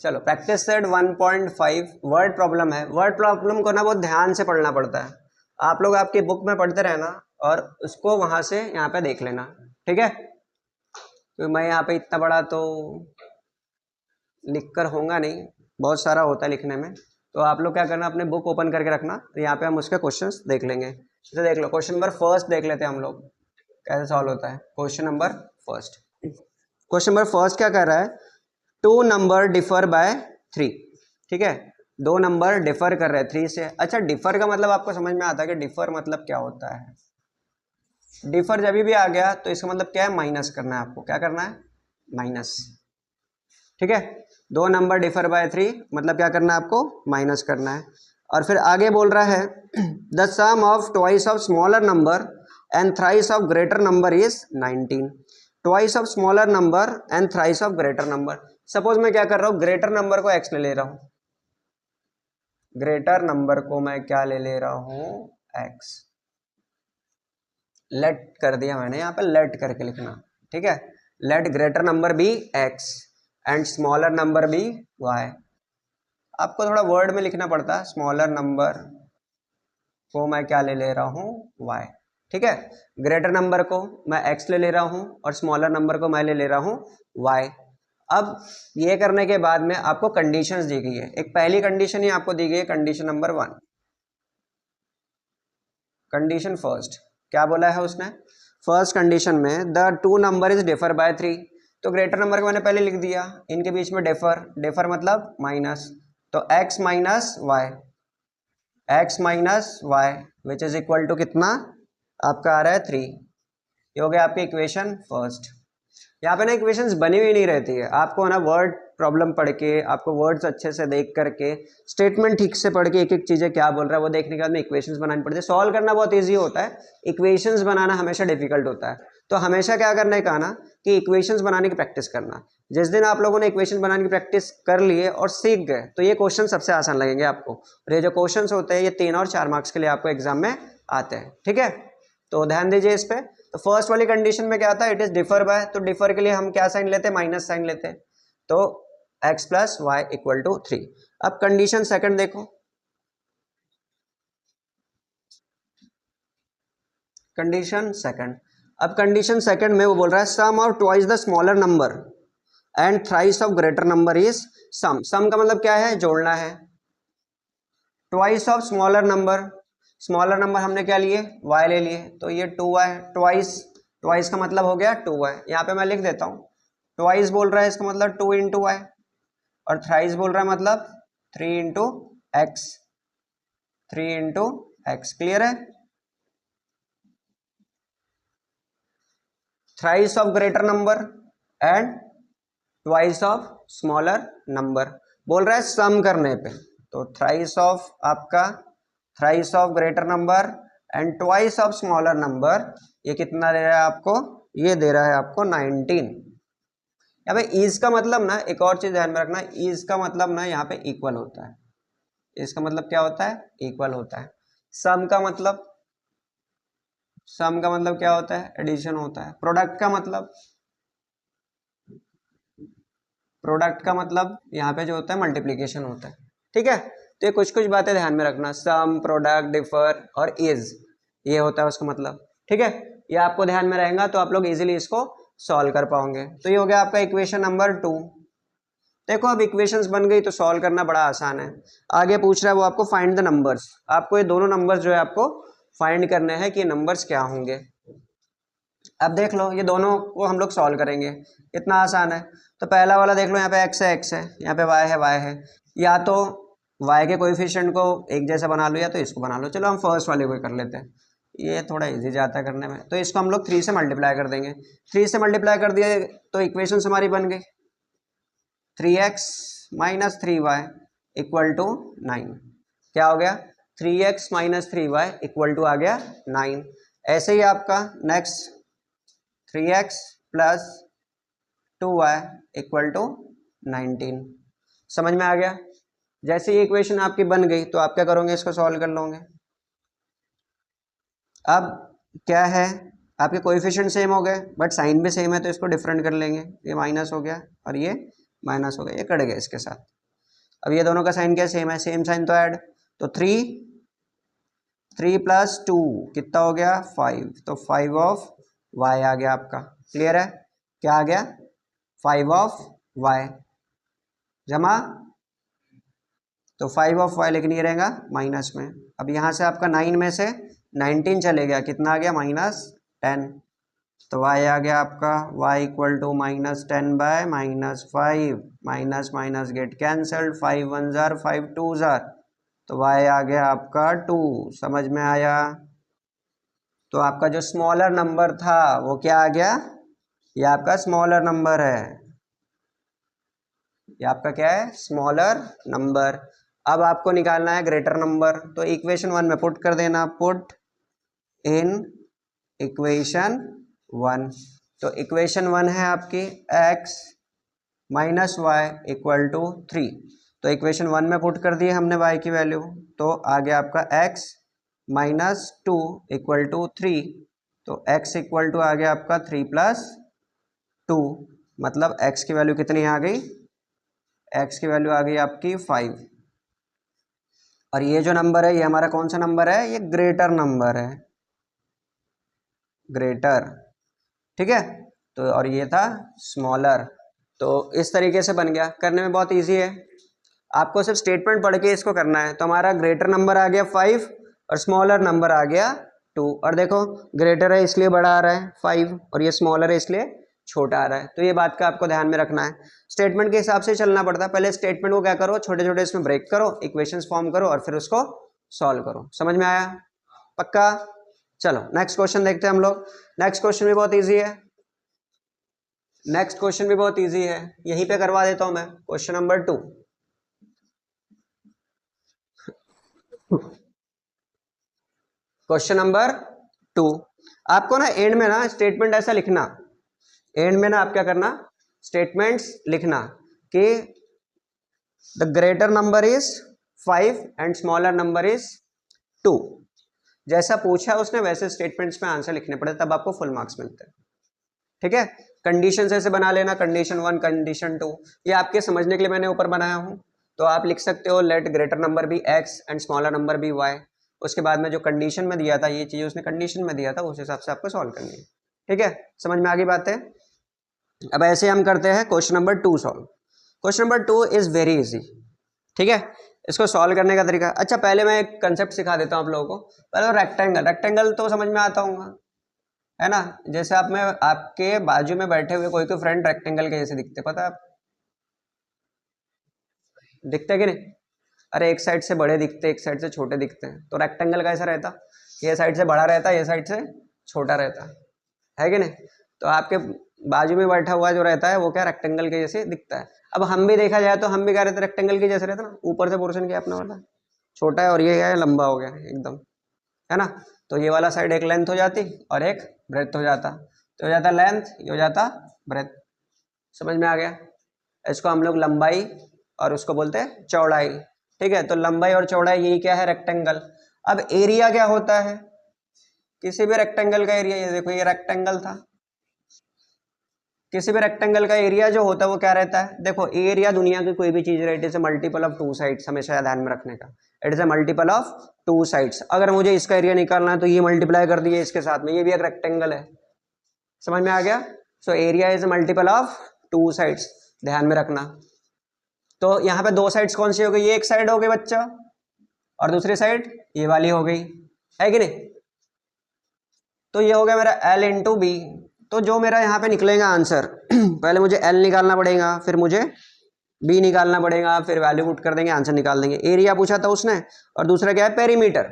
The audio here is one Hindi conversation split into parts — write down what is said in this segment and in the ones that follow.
चलो प्रैक्टिस सेट 1.5 वर्ड प्रॉब्लम है। वर्ड प्रॉब्लम को ना बहुत ध्यान से पढ़ना पड़ता है। आप लोग आपकी बुक में पढ़ते रहना और उसको वहां से यहाँ पे देख लेना, ठीक है। तो मैं यहाँ पे इतना बड़ा तो लिख कर होगा नहीं, बहुत सारा होता है लिखने में। तो आप लोग क्या करना, अपने बुक ओपन करके रखना, तो यहाँ पे हम उसके क्वेश्चंस देख लेंगे। जैसे देख लो, क्वेश्चन नंबर फर्स्ट देख लेते हैं हम लोग कैसे सॉल्व होता है। Question number first, question number first क्या कर रहा है, टू नंबर डिफर बाय 3, ठीक है। दो नंबर डिफर कर रहे हैं 3 से। अच्छा, डिफर का मतलब आपको समझ में आता है कि डिफर मतलब क्या होता है। डिफर जब भी आ गया तो इसका मतलब क्या है, माइनस करना है आपको। क्या करना है, माइनस, ठीक है। दो नंबर डिफर बाय 3 मतलब क्या करना है आपको, माइनस करना है। और फिर आगे बोल रहा है the sum of twice of smaller number and thrice of greater number is 19। Twice of smaller number and thrice of greater number. Suppose मैं क्या कर रहा हूँ, ग्रेटर नंबर को एक्स ले रहा हूँ, ग्रेटर नंबर को मैं क्या ले रहा हूँ, एक्स। लेट कर दिया मैंने, यहाँ पे लेट करके लिखना, ठीक है। Let greater number be x and smaller number be y. आपको थोड़ा वर्ड में लिखना पड़ता है, स्मॉलर नंबर को मैं क्या ले रहा हूँ, वाई, ठीक है। ग्रेटर नंबर को मैं एक्स ले रहा हूँ और स्मॉलर नंबर को मैं ले रहा हूँ वाई। अब ये करने के बाद में आपको कंडीशंस दी गई है। एक पहली कंडीशन ही आपको दी गई है, कंडीशन नंबर 1। कंडीशन फर्स्ट क्या बोला है उसने, फर्स्ट कंडीशन में the two number is differ by 3। तो ग्रेटर नंबर को मैंने पहले लिख दिया, इनके बीच में डिफर, डिफर मतलब माइनस, तो x minus y, x minus y which is equal to कितना, आपका आ रहा है 3। ये हो गया आपकी इक्वेशन फर्स्ट। यहाँ पे ना इक्वेशंस बनी हुई नहीं रहती है, आपको ना वर्ड प्रॉब्लम पढ़ के, आपको वर्ड्स अच्छे से देख करके, स्टेटमेंट ठीक से पढ़ के, एक एक चीजें क्या बोल रहा है वो देखने के बाद में इक्वेशंस बनानी पड़ती है। सॉल्व करना बहुत ईजी होता है, इक्वेशंस बनाना हमेशा डिफिकल्ट होता है। तो हमेशा क्या करने का ना कि इक्वेशंस बनाने की प्रैक्टिस करना। जिस दिन आप लोगों ने इक्वेशन बनाने की प्रैक्टिस कर लिए और सीख गए तो ये क्वेश्चन सबसे आसान लगेंगे आपको। और ये जो क्वेश्चन होते हैं ये 3 और 4 मार्क्स के लिए आपको एग्जाम में आते हैं, ठीक है। तो ध्यान दीजिए इस पे। तो फर्स्ट वाली कंडीशन में क्या था, इट इज डिफर बाय, तो डिफर के लिए हम क्या साइन लेते हैं, माइनस साइन लेते हैं। तो x plus y equal to 3। अब कंडीशन सेकंड देखो, कंडीशन सेकंड। अब कंडीशन सेकंड में वो बोल रहा है sum of twice the smaller number and thrice of greater number is sum. Sum का मतलब क्या है, जोड़ना है। Twice of smaller number, smaller number हमने क्या लिए, y ले लिए, तो ये 2y। ट्वाइस, ट्वाइस का मतलब हो गया 2y। यहाँ पे मैं लिख देता हूँ, ट्वाइस बोल रहा है इसका मतलब 2 इंटू वाई, और थ्राइस बोल रहा है मतलब 3 into x, 3 into x. Clear है। Thrice of greater number and twice of smaller number. बोल रहा है सम करने पे, तो थ्राइस ऑफ आपका, thrice of greater number and twice of smaller number, ये कितना दे रहा है आपको, ये दे रहा है आपको 19। यहाँ पे इज का मतलब ना, एक और चीज ध्यान में रखना, इज का मतलब ना यहाँ पे इक्वल होता है। इसका मतलब क्या होता है, इक्वल होता है। सम का मतलब, सम का मतलब क्या होता है, एडिशन होता है। प्रोडक्ट का मतलब, प्रोडक्ट का मतलब यहाँ पे जो होता है मल्टीप्लीकेशन होता है, ठीक है। तो ये कुछ कुछ बातें ध्यान में रखना, सम, प्रोडक्ट, डिफर और इज, ये होता है उसका मतलब, ठीक है। ये आपको ध्यान में रहेगा तो आप लोग इजीली इसको सॉल्व कर पाओगे। तो ये हो गया आपका इक्वेशन नंबर 2। देखो अब इक्वेशंस बन गई तो सॉल्व करना बड़ा आसान है। आगे पूछ रहा है वो आपको फाइंड द नंबर्स, आपको ये दोनों नंबर्स जो है आपको फाइंड करने हैं कि ये नंबर्स क्या होंगे। अब देख लो ये दोनों को हम लोग सॉल्व करेंगे, इतना आसान है। तो पहला वाला देख लो, यहाँ पे x है, यहाँ पे y है। या तो y के कोएफिशिएंट को एक जैसा बना लो या तो इसको बना लो। चलो हम फर्स्ट वाले को कर लेते हैं, ये थोड़ा इजी जाता है करने में। तो इसको हम लोग 3 से मल्टीप्लाई कर देंगे। 3 से मल्टीप्लाई कर दिए तो इक्वेशन हमारी बन गई 3x minus 3y equal to 9। क्या हो गया, 3x minus 3y equal to आ गया 9। ऐसे ही आपका next 3x plus 2y equal to 19। समझ में आ गया। जैसे ये इक्वेशन आपकी बन गई तो आप क्या करोगे, इसको सॉल्व कर लोगे। अब क्या है, आपके कोएफिशिएंट सेम हो गए बट साइन भी सेम है तो इसको डिफरेंट कर लेंगे। ये माइनस हो गया और ये माइनस हो गया, ये कट गया इसके साथ। अब ये दोनों का साइन क्या सेम है, सेम साइन तो ऐड, तो 3 प्लस 2 कितना हो गया 5, तो 5 ऑफ y आ गया आपका। क्लियर है, क्या आ गया 5 ऑफ y जमा, तो 5 ऑफ y, लेकिन ये रहेगा माइनस में। अब यहाँ से आपका 9 में से 19 चले गया, कितना आ गया -10, तो y आ गया आपका y equal to -10/-5, minus minus get cancelled, 5 1 जार 5 2 जार, तो y आ गया आपका 2। समझ में आया? तो आपका जो स्मॉलर नंबर था वो क्या आ गया, ये आपका स्मॉलर नंबर है, ये आपका क्या है स्मॉलर नंबर। अब आपको निकालना है ग्रेटर नंबर, तो इक्वेशन 1 में पुट कर देना, पुट इन इक्वेशन 1, तो इक्वेशन 1 है आपकी x minus y equal to 3, तो इक्वेशन 1 में पुट कर दिए हमने y की वैल्यू, तो आ गया आपका x माइनस 2 इक्वल टू 3, तो x इक्वल टू आ गया आपका 3 प्लस 2, मतलब x की वैल्यू कितनी आ गई, x की वैल्यू आ गई आपकी 5। और ये जो नंबर है ये हमारा कौन सा नंबर है, ये ग्रेटर नंबर है, ग्रेटर, ठीक है। तो और ये था स्मॉलर, तो इस तरीके से बन गया, करने में बहुत इजी है, आपको सिर्फ स्टेटमेंट पढ़ के इसको करना है। तो हमारा ग्रेटर नंबर आ गया 5 और स्मॉलर नंबर आ गया 2, और देखो ग्रेटर है इसलिए बड़ा आ रहा है 5 और ये स्मॉलर है इसलिए छोटा आ रहा है, तो ये बात का आपको ध्यान में रखना है। स्टेटमेंट के हिसाब से चलना पड़ता है, पहले स्टेटमेंट को क्या करो छोटे छोटे इसमें ब्रेक करो, इक्वेशंस फॉर्म करो और फिर उसको सॉल्व करो। समझ में आया? पक्का? चलो नेक्स्ट क्वेश्चन देखते हैं हम लोग। नेक्स्ट क्वेश्चन भी बहुत ईजी है, नेक्स्ट क्वेश्चन भी बहुत ईजी है, यहीं पे करवा देता हूं मैं। क्वेश्चन नंबर 2, क्वेश्चन नंबर 2, आपको ना एंड में ना स्टेटमेंट ऐसा लिखना, एंड में ना आप क्या करना स्टेटमेंट्स लिखना कि the greater number is 5 and smaller number is 2, जैसा पूछा उसने वैसे स्टेटमेंट्स में आंसर लिखने पड़े, तब आपको फुल मार्क्स मिलते हैं। ठीक है, कंडीशन ऐसे बना लेना, कंडीशन 1 कंडीशन 2, ये आपके समझने के लिए मैंने ऊपर बनाया हूं, तो आप लिख सकते हो let greater number be x and smaller number be y, उसके बाद में जो कंडीशन में दिया था ये चीज उसने कंडीशन में दिया था, उस हिसाब से आपको सॉल्व करनी है। ठीक है, समझ में आ गई बात है? अब ऐसे हम करते हैं question number 2 solve. Question number 2 is very easy, ठीक है, इसको सॉल्व करने का तरीका। अच्छा पहले मैं एक कंसेप्ट सिखा देता हूं आप लोगों को। पहले रेक्टेंगल, रेक्टेंगल तो समझ में आता होगा, है ना, जैसे आप में आपके बाजू में बैठे हुए कोई फ्रेंड रेक्टेंगल के जैसे दिखते, पता है आप दिखते कि नहीं? अरे एक साइड से बड़े दिखते एक साइड से छोटे दिखते हैं, तो रेक्टेंगल कैसा रहता, ये साइड से बड़ा रहता ये साइड से छोटा रहता है कि नहीं? तो आपके बाजू में बैठा हुआ जो रहता है वो क्या रेक्टेंगल के जैसे दिखता है। अब हम भी देखा जाए तो हम भी क्या रहते रेक्टेंगल के जैसे रहता ना, ऊपर से पोर्शन क्या अपना वाला छोटा है और ये क्या है लंबा हो गया एकदम, है ना, तो ये वाला साइड एक लेंथ हो जाती और एक ब्रेथ हो जाता, तो हो जाता लेंथ, ये हो जाता ब्रेथ। समझ में आ गया? इसको हम लोग लंबाई और उसको बोलते हैं चौड़ाई। ठीक है, तो लंबाई और चौड़ाई यही क्या है रेक्टेंगल। अब एरिया क्या होता है किसी भी रेक्टेंगल का एरिया, ये देखो ये रेक्टेंगल था, किसी भी रेक्टेंगल का एरिया जो होता है वो क्या रहता है, देखो एरिया दुनिया की कोई भी चीज रहे, it is a multiple of 2 sides, हमेशा ध्यान में रखने का, it is a multiple of 2 sides. अगर मुझे इसका एरिया निकालना है तो ये मल्टीप्लाई कर दिए इसके साथ में, ये भी एक रेक्टेंगल है। समझ में आ गया? So area is multiple of 2 sides, ध्यान में रखना। तो यहाँ पे 2 साइड्स कौन सी हो गई, ये एक साइड हो गई बच्चा और दूसरी साइड ये वाली हो गई, है कि नहीं? तो ये हो गया मेरा L इंटू बी, तो जो मेरा यहाँ पे निकलेगा आंसर पहले मुझे L निकालना पड़ेगा, फिर मुझे B निकालना पड़ेगा, फिर वैल्यू पुट कर देंगे आंसर निकाल देंगे। एरिया पूछा था उसने और दूसरा क्या है पेरीमीटर,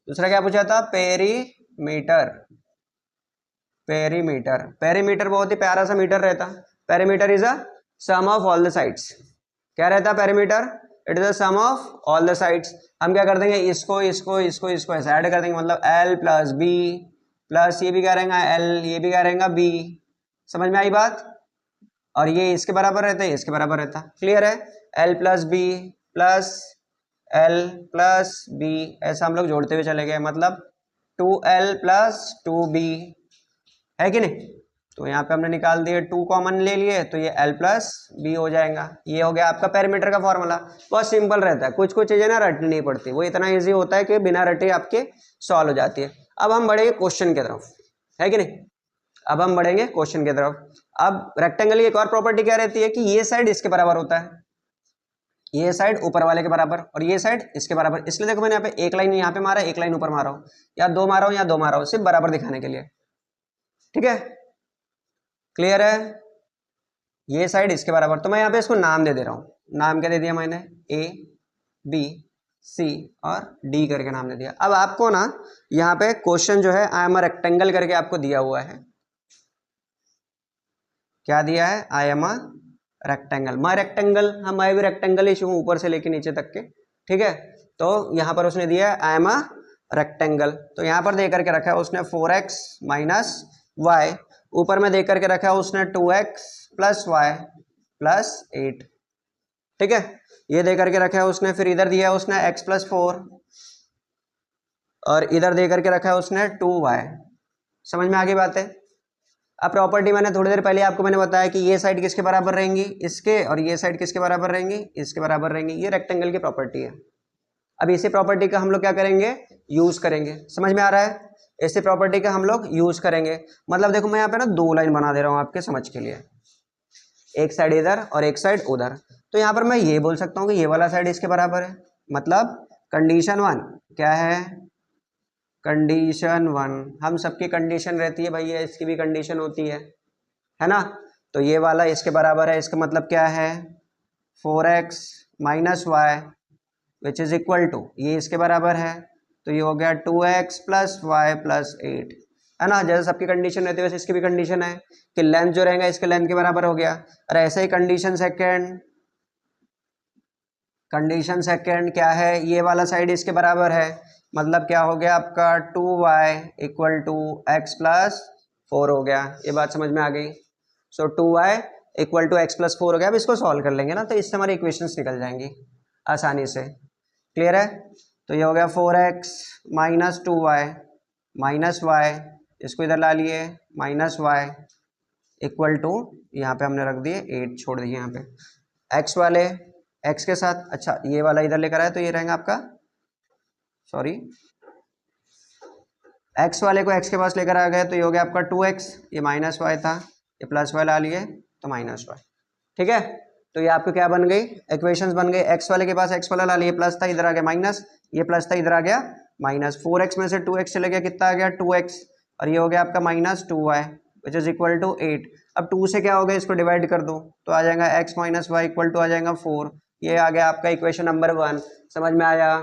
दूसरा क्या पूछा था पेरीमीटर, पेरीमीटर, पेरीमीटर बहुत ही प्यारा सा मीटर रहता, perimeter is a sum of all the sides. क्या रहता है perimeter, it is a sum of all the sides. हम क्या कर देंगे इसको इसको इसको इसको ऐसे ऐड कर देंगे, मतलब L प्लस बी प्लस ये भी क्या रहेगा L, ये भी क्या रहेगा B। समझ में आई बात? और ये इसके बराबर रहता है, इसके बराबर रहता है, क्लियर है? L plus B plus L plus B, ऐसा हम लोग जोड़ते हुए चले गए, मतलब 2L प्लस 2B, है कि नहीं? तो यहाँ पे हमने निकाल दिए, 2 कॉमन ले लिए तो ये l प्लस बी हो जाएगा। ये हो गया आपका पेरीमीटर का फॉर्मूला। बहुत सिंपल रहता है, कुछ कुछ चीज़ें ना रटनी नहीं पड़ती, वो इतना ईजी होता है कि बिना रटे आपके सॉल्व हो जाती है। अब हम बढ़ेंगे क्वेश्चन की तरफ, है कि नहीं। अब हम बढ़ेंगे क्वेश्चन की तरफ। अब रेक्टेंगल की एक और प्रॉपर्टी क्या रहती है कि ये साइड इसके बराबर होता है, ये साइड ऊपर वाले के बराबर और ये साइड इसके बराबर। इसलिए देखो मैंने यहाँ पे एक लाइन यहाँ पे मारा, एक लाइन ऊपर मारा हूँ, या दो मारा हूँ या दो मारा हूँ, सिर्फ बराबर दिखाने के लिए। ठीक है, क्लियर है। ये साइड इसके बराबर, तो मैं यहाँ पे इसको नाम दे रहा हूँ। नाम क्या दे दिया मैंने, ए बी सी और डी करके नाम दे दिया। अब आपको ना यहाँ पे क्वेश्चन जो है आई एम अ रेक्टेंगल करके आपको दिया हुआ है। क्या दिया है, आई एम अ रेक्टेंगल, मैं रेक्टेंगल, हम मैं भी रेक्टेंगल ही हूँ ऊपर से लेके नीचे तक के। ठीक है, तो यहाँ पर उसने दिया है आई एम अ रेक्टेंगल, तो यहाँ पर दे करके रखा है उसने 4x माइनस वाई, ऊपर में दे करके रखा है उसने 2x प्लस वाई प्लस 8। ठीक है, ये दे करके रखा है उसने, फिर इधर दिया है उसने x प्लस 4 और इधर दे करके रखा है उसने 2y। समझ में आ गई बात है। अब प्रॉपर्टी मैंने थोड़ी देर पहले आपको मैंने बताया कि ये साइड किसके बराबर रहेंगी, इसके, और ये साइड किसके बराबर रहेंगी, इसके बराबर रहेंगी। ये रेक्टेंगल की प्रॉपर्टी है। अब इसी प्रॉपर्टी का हम लोग क्या करेंगे, यूज करेंगे। समझ में आ रहा है, इसी प्रॉपर्टी का हम लोग यूज करेंगे। मतलब देखो मैं यहाँ पे ना दो लाइन बना दे रहा हूँ आपके समझ के लिए, एक साइड इधर और एक साइड उधर। तो यहाँ पर मैं ये बोल सकता हूँ कि ये वाला साइड इसके बराबर है। मतलब कंडीशन 1 क्या है, कंडीशन 1, हम सबकी कंडीशन रहती है भैया, इसकी भी कंडीशन होती है ना। तो ये वाला इसके बराबर है, इसका मतलब क्या है 4x minus y which is equal to, ये इसके बराबर है, तो ये हो गया 2x प्लस वाई प्लस 8, है ना। जैसे सबकी कंडीशन रहती है वैसे इसकी भी कंडीशन है कि लेंथ जो रहेगा इसके लेंथ के बराबर हो गया। और ऐसे ही कंडीशन सेकेंड, कंडीशन सेकेंड क्या है, ये वाला साइड इसके बराबर है, मतलब क्या हो गया आपका 2y equal to x plus 4 हो गया। ये बात समझ में आ गई। So 2y equal to x plus 4 हो गया। अब इसको सॉल्व कर लेंगे ना, तो इससे हमारी इक्वेशंस निकल जाएंगी आसानी से। क्लियर है, तो ये हो गया 4x minus 2y minus Y, इसको इधर ला लिए माइनस वाई इक्वल टू, यहाँ पे हमने रख दिए 8 छोड़ दिए यहाँ पे, x वाले x के साथ, अच्छा ये वाला इधर लेकर आए तो ये रहेगा आपका, सॉरी x वाले को x के पास लेकर आ गए तो ये हो गया आपका 2x, ये माइनस वाई था, ये प्लस वाई ला लिए तो माइनस वाई। ठीक है, तो ये आपको क्या बन गई, इक्वेशंस बन गई। x वाले के पास x वाला ला लिए, प्लस था इधर आ गया माइनस, ये प्लस था इधर आ गया माइनस, 4x में से 2x चले गया, कितना आ गया 2x, और ये हो गया आपका minus 2y which is equal to 8। अब 2 से क्या हो गया, इसको डिवाइड कर दो तो आ जाएगा x minus y equal to आ जाएगा 4। ये आ गया आपका इक्वेशन नंबर 1। समझ में आया।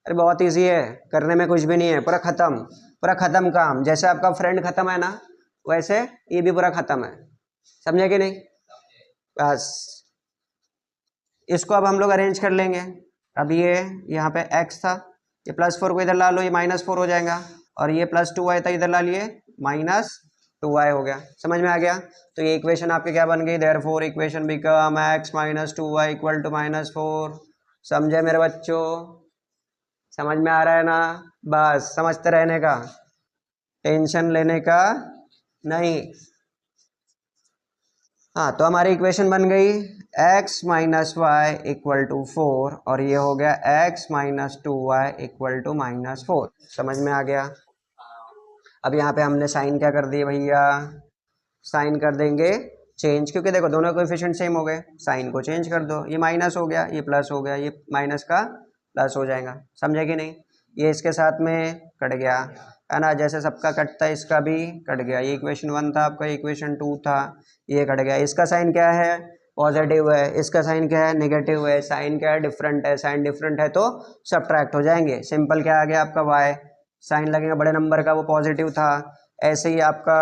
अरे बहुत इजी है, करने में कुछ भी नहीं है, पूरा खत्म, पूरा खत्म काम। जैसे आपका फ्रेंड खत्म है ना, वैसे ये भी पूरा खत्म है। समझे कि नहीं, बस इसको अब हम लोग अरेंज कर लेंगे। अब ये यहाँ पे x था, ये प्लस 4 को इधर ला लो, ये माइनस 4 हो जाएगा, और ये प्लस 2y था इधर ला लिए माइनस 2y हो गया। समझ में आ गया। तो ये इक्वेशन आपके क्या बन गई, therefore equation become x minus 2y equal to minus 4। समझे मेरे बच्चों, समझ में आ रहा है ना। बस समझते रहने का, टेंशन लेने का नहीं। हाँ, तो हमारी इक्वेशन बन गई x minus y equal to 4 और ये हो गया x minus 2y equal to minus 4। समझ में आ गया। अब यहाँ पे हमने साइन क्या कर दिए भैया, साइन कर देंगे चेंज, क्योंकि देखो दोनों कोएफिशिएंट सेम हो गए, साइन को चेंज कर दो, ये माइनस हो गया, ये प्लस हो गया, ये माइनस का प्लस हो जाएगा। समझे कि नहीं, ये इसके साथ में कट गया, है ना। जैसे सबका कटता है इसका भी कट गया। ये इक्वेशन 1 था आपका, इक्वेशन 2 था, ये कट गया। इसका साइन क्या है, पॉजिटिव है, इसका साइन क्या है, नेगेटिव है। साइन क्या है, डिफरेंट है, साइन डिफरेंट है तो सब्ट्रैक्ट हो जाएंगे। सिंपल क्या आ गया आपका y, साइन लगेगा बड़े नंबर का, वो पॉजिटिव था। ऐसे ही आपका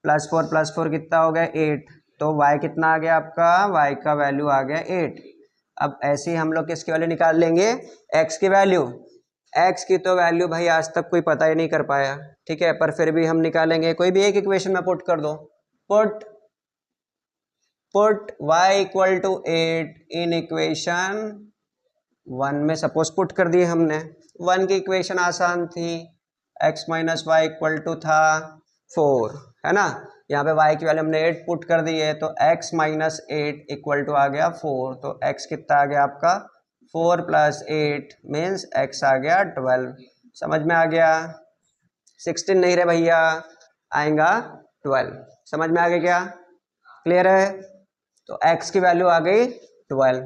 प्लस 4 कितना हो गया 8, तो y कितना आ गया आपका, y का वैल्यू आ गया 8। अब ऐसे ही हम लोग किसकी वैल्यू निकाल लेंगे, x की वैल्यू। x की तो वैल्यू भाई आज तक कोई पता ही नहीं कर पाया, ठीक है, पर फिर भी हम निकालेंगे। कोई भी एक इक्वेशन में पुट कर दो, put y equal to 8 in equation 1 में सपोज पुट कर दिए हमने। 1 की इक्वेशन आसान थी, x minus y equal to था 4, है ना। यहाँ पे y की वैल्यू हमने 8 पुट कर दी है, तो x माइनस 8 इक्वल टू आ गया 4। तो x कितना आ गया आपका 4 प्लस 8 मीन्स x आ गया 12। समझ में आ गया? 16 नहीं रहे भैया, आएगा 12। समझ में आ गया क्या? क्लियर है? तो x की वैल्यू आ गई 12।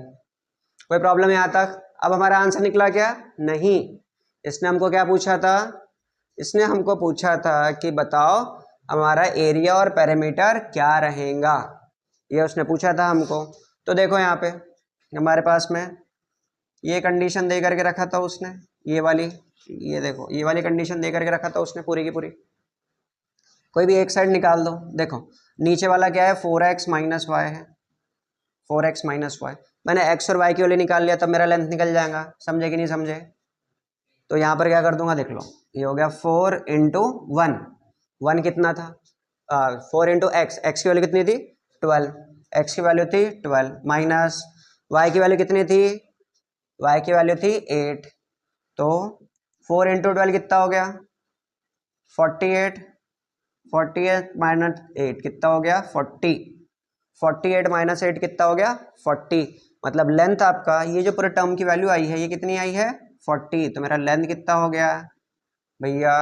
कोई प्रॉब्लम यहाँ तक? अब हमारा आंसर निकला क्या? नहीं, इसने हमको क्या पूछा था? इसने हमको पूछा था कि बताओ हमारा एरिया और पेरीमीटर क्या रहेगा, ये उसने पूछा था हमको। तो देखो यहाँ पे हमारे पास में ये कंडीशन दे करके रखा था उसने, ये वाली, ये देखो ये वाली कंडीशन दे करके रखा था उसने पूरी की पूरी। कोई भी एक साइड निकाल दो। देखो नीचे वाला क्या है, 4x माइनस वाई है, 4x माइनस वाई। मैंने x और y की वैल्यू निकाल लिया, तब मेरा लेंथ निकल जाएगा। समझे कि नहीं समझे? तो यहाँ पर क्या कर दूंगा, देख लो, ये हो गया 4 इंटू 1। 1 कितना था? 4 इंटू एक्स, एक्स की वैल्यू कितनी थी? 12। एक्स की वैल्यू थी 12 माइनस वाई की वैल्यू कितनी थी? वाई की वैल्यू थी 8। तो 4 इंटू 12 कितना हो गया? 48। 48 माइनस 8 कितना हो गया? 40। 48 माइनस 8 कितना हो गया? 40। मतलब लेंथ आपका, ये जो पूरे टर्म की वैल्यू आई है, ये कितनी आई है? 40। तो मेरा लेंथ कितना हो गया भैया?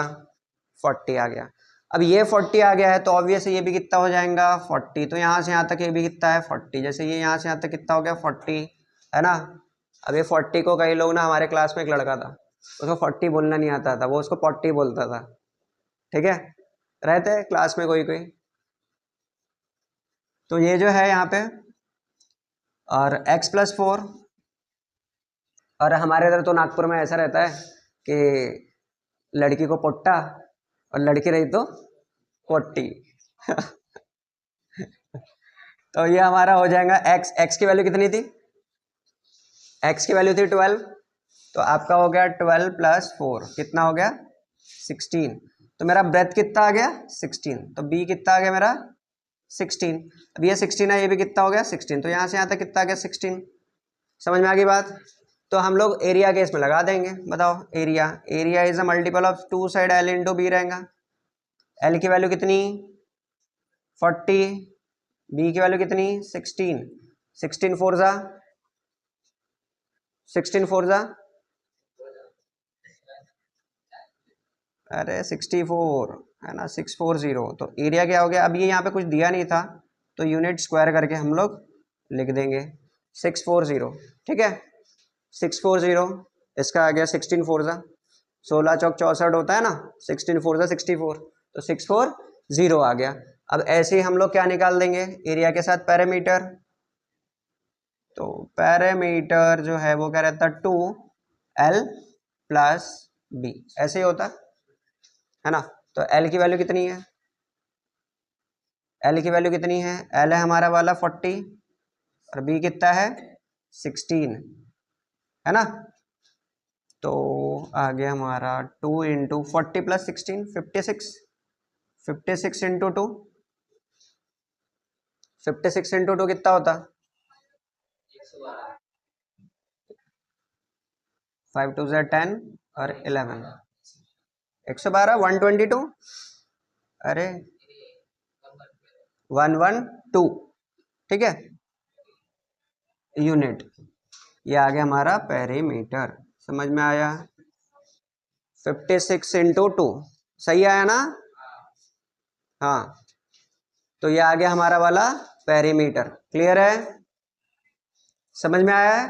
40 आ गया। अब ये 40 आ गया है तो ऑब्वियस ये भी कितना हो जाएगा? 40। तो यहाँ से यहाँ तक ये भी कितना है? 40। जैसे ये यहाँ से यहाँ तक कितना हो गया? 40, है ना? अब ये 40 को कई लोग ना, हमारे क्लास में एक लड़का था, उसको 40 बोलना नहीं आता था, वो उसको 40 बोलता था। ठीक है, रहते हैं क्लास में कोई कोई। तो ये जो है यहाँ पे, और x प्लस 4, और हमारे इधर तो नागपुर में ऐसा रहता है कि लड़की को पोट्टा और लड़की रही तो पोट्टी। तो ये हमारा हो जाएगा x। x की वैल्यू कितनी थी? x की वैल्यू थी 12। तो आपका हो गया 12 प्लस 4 कितना हो गया? 16। तो मेरा ब्रेथ कितना आ गया? 16। तो b कितना आ गया मेरा? 16। अब ये 16 है, ये भी कितना हो गया? 16। तो यहाँ से यहाँ तक कितना आ गया? 16। समझ में आ गई बात? तो हम लोग एरिया के इसमें लगा देंगे। बताओ area, area is a multiple of two side L into B रहेगा। एल की वैल्यू कितनी? 40। बी की वैल्यू कितनी? 16। 16 फोर जा, 16 फोर जा, अरे 64 है ना, 640। तो एरिया क्या हो गया? अब ये यहाँ पे कुछ दिया नहीं था, तो यूनिट स्क्वायर करके हम लोग लिख देंगे 640। ठीक है, 640, इसका आ गया 16 फोर जा, 16 चौक 64 होता है ना, 16 फोर जा 64, तो 640 आ गया। अब ऐसे ही हम लोग क्या निकाल देंगे एरिया के साथ? पैरामीटर। तो पैरामीटर जो है वो क्या रहता है? 2l प्लस बी, ऐसे ही होता है ना। तो l की वैल्यू कितनी है? l की वैल्यू कितनी है? l है हमारा वाला 40 और b कितना है? 16, है ना। तो आ गया हमारा 2 इंटू 40 प्लस 16, 56। 56 इंटू 2, 56 इंटू 2 कितना होता? 5 टू ज़ा 10 और 11, 112, 122, अरे 112, ठीक है, यूनिट। ये आ गया हमारा पेरीमीटर। समझ में आया? 56 इंटू 2, सही आया ना? हाँ, तो ये आ गया हमारा वाला पेरीमीटर। क्लियर है? समझ में आया है?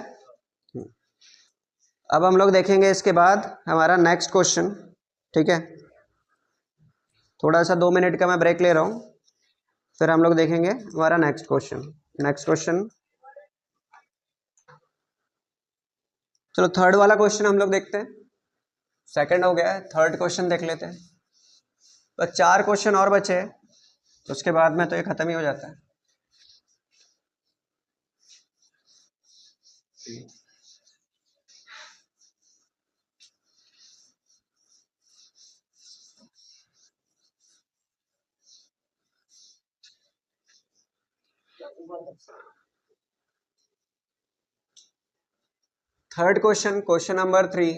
अब हम लोग देखेंगे इसके बाद हमारा नेक्स्ट क्वेश्चन। ठीक है, थोड़ा सा 2 मिनट का मैं ब्रेक ले रहा हूँ, फिर हम लोग देखेंगे हमारा नेक्स्ट क्वेश्चन। नेक्स्ट क्वेश्चन, चलो थर्ड वाला क्वेश्चन हम लोग देखते हैं। सेकंड हो गया है, थर्ड क्वेश्चन देख लेते हैं। बस 4 क्वेश्चन और बचे हैं, तो उसके बाद में तो ये खत्म ही हो जाता है। Third question, question number 3।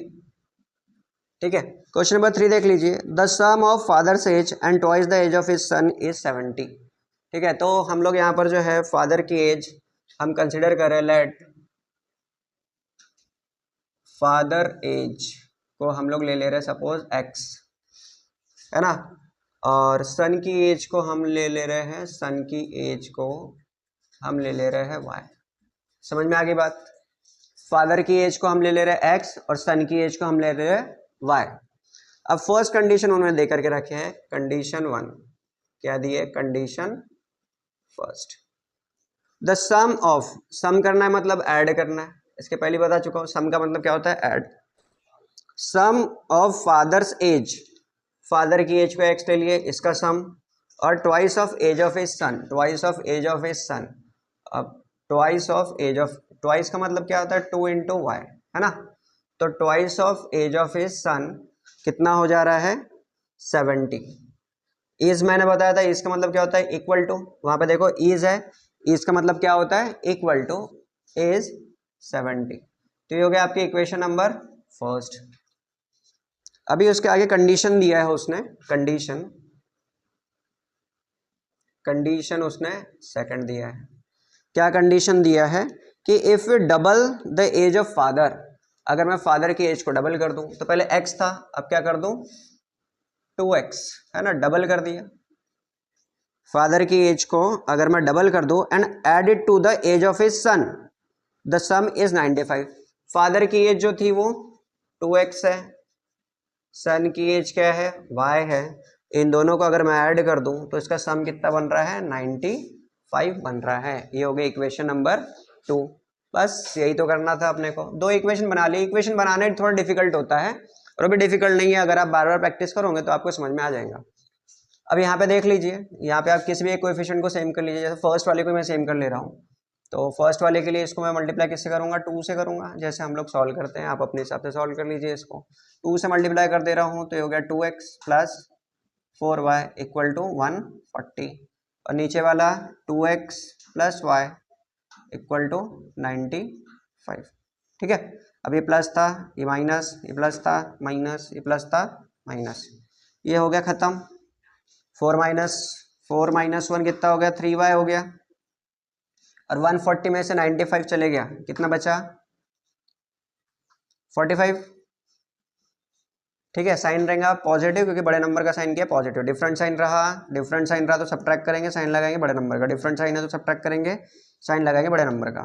ठीक है। क्वेश्चन नंबर 3 देख लीजिए, the sum of father's age and twice the age of his son is 70। ठीक है, तो हम लोग यहाँ पर जो है फादर की एज हम कंसिडर करें, लेट फादर एज को हम लोग ले ले रहे हैं सपोज x, है ना, और सन की एज को हम ले ले रहे हैं, सन की एज को हम ले ले रहे हैं y। समझ में आ गई बात? फादर की एज को हम ले ले रहे हैं x और सन की एज को हम ले ले रहे हैं y। अब फर्स्ट कंडीशन उन्होंने दे करके रखे हैं, कंडीशन 1 क्या दी है, condition first, the sum of, sum करना है मतलब ऐड करना है, इसके पहले बता चुका हूं, सम का मतलब क्या होता है, add. Sum of father's age, father की एज को x ले लिए, इसका सम, और twice of age of his son, twice of age of his son. अब twice of age of, twice का मतलब क्या होता है, 2 इंटू वाई, है ना, तो twice of age of his son कितना हो जा रहा है, 70। इज मैंने बताया था, इसका मतलब क्या होता है, इक्वल टू, वहां पे देखो इज है, इज का मतलब क्या होता है, इक्वल टू इज 70। तो ये हो गया आपकी इक्वेशन नंबर फर्स्ट। अभी उसके आगे कंडीशन दिया है उसने, कंडीशन उसने सेकंड दिया है। क्या कंडीशन दिया है कि if double the age of father, अगर मैं फादर की एज को डबल कर दूं, तो पहले x था, अब क्या कर दूं, 2x, है ना, डबल कर दिया। फादर की एज को अगर मैं डबल कर दूं and add it to the age of his son, the sum is 95। Father की एज जो थी वो 2x है, सन की एज क्या है, y है, इन दोनों को अगर मैं ऐड कर दूं तो इसका सम कितना बन रहा है, 95 बन रहा है। ये हो गया इक्वेशन नंबर 2। बस यही तो करना था अपने को, दो इक्वेशन बना ली। इक्वेशन बनाने थोड़ा डिफिकल्ट होता है और अभी डिफिकल्ट नहीं है, अगर आप बार बार प्रैक्टिस करोगे तो आपको समझ में आ जाएगा। अब यहाँ पे देख लीजिए, यहाँ पे आप किसी भी एक कोएफिशिएंट को सेम कर लीजिए, जैसे फर्स्ट वाले को मैं सेम कर ले रहा हूँ, तो फर्स्ट वाले के लिए इसको मैं मल्टीप्लाई किससे करूँगा, 2 से करूँगा, जैसे हम लोग सॉल्व करते हैं, आप अपने हिसाब से सॉल्व कर लीजिए। इसको 2 से मल्टीप्लाई कर दे रहा हूँ तो ये हो गया 2x plus 4y equal to 140, और नीचे वाला 2x plus y equal to 95। ठीक है, अब ये प्लस था, ये माइनस, ये प्लस था, माइनस, ये प्लस था, माइनस, ये हो गया खत्म। 4 माइनस 1 कितना हो गया, 3y हो गया, और 140 में से 95 चले गया, कितना बचा, 45। ठीक है, साइन रहेगा पॉजिटिव क्योंकि बड़े नंबर का साइन किया पॉजिटिव, डिफरेंट साइन रहा तो सब्ट्रैक्ट करेंगे, साइन लगाएंगे बड़े नंबर का, डिफरेंट साइन है तो सब्ट्रैक्ट करेंगे, साइन लगाएंगे बड़े नंबर का।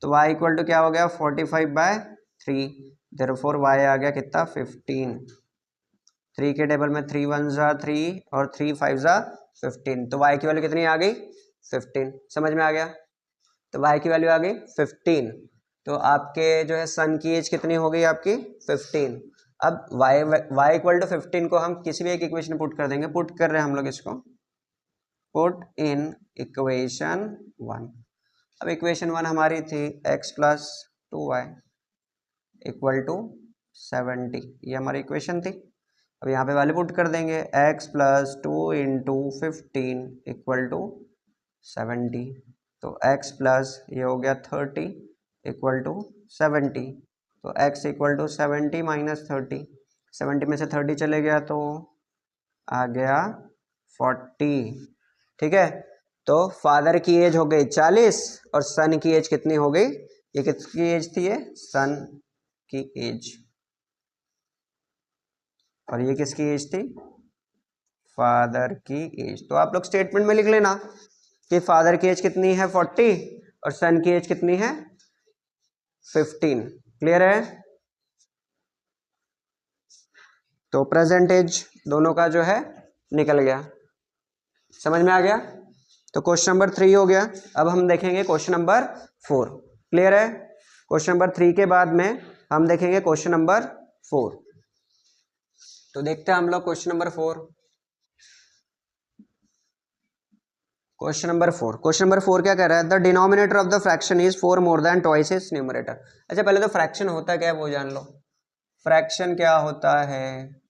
तो y इक्वल टू क्या हो गया, 45/3, देयरफॉर y आ गया कितना, 15। 3 के टेबल में 3 1 जा 3 और 3 5 जा 15, तो y की वैल्यू कितनी आ गई, 15। समझ में आ गया, तो y की वैल्यू आ गई 15। तो आपके जो है सन की एज कितनी हो गई आपकी, 15। अब y इक्वल टू 15 को हम किसी भी एक इक्वेशन पुट कर देंगे, पुट कर रहे हैं हम लोग इसको, पुट इन इक्वेशन 1। अब इक्वेशन 1 हमारी थी x plus 2y equal to 70, ये हमारी इक्वेशन थी। अब यहाँ पे वैल्यू पुट कर देंगे, x plus 2 into 15 equal to 70, तो x प्लस ये हो गया 30 इक्वल टू 70, तो x इक्वल टू 70 माइनस 30, 70 में से 30 चले गया तो आ गया 40। ठीक है, तो फादर की एज हो गई 40 और सन की एज कितनी हो गई, ये किसकी एज थी, ये सन की एज, और ये किसकी एज थी, फादर की एज। तो आप लोग स्टेटमेंट में लिख लेना कि फादर की एज कितनी है 40 और सन की एज कितनी है 15। क्लियर है, तो प्रेजेंट एज दोनों का जो है निकल गया, समझ में आ गया। तो क्वेश्चन नंबर 3 हो गया। अब हम देखेंगे क्वेश्चन नंबर 4। क्लियर है, क्वेश्चन नंबर 3 के बाद में हम देखेंगे क्वेश्चन नंबर 4। तो देखते हैं हम लोग क्वेश्चन नंबर 4। क्वेश्चन नंबर 4 क्या कह रहा है, the denominator of the fraction is 4 more than twice its numerator. अच्छा, पहले तो फ्रैक्शन होता क्या है वो जान लो। फ्रैक्शन क्या होता है,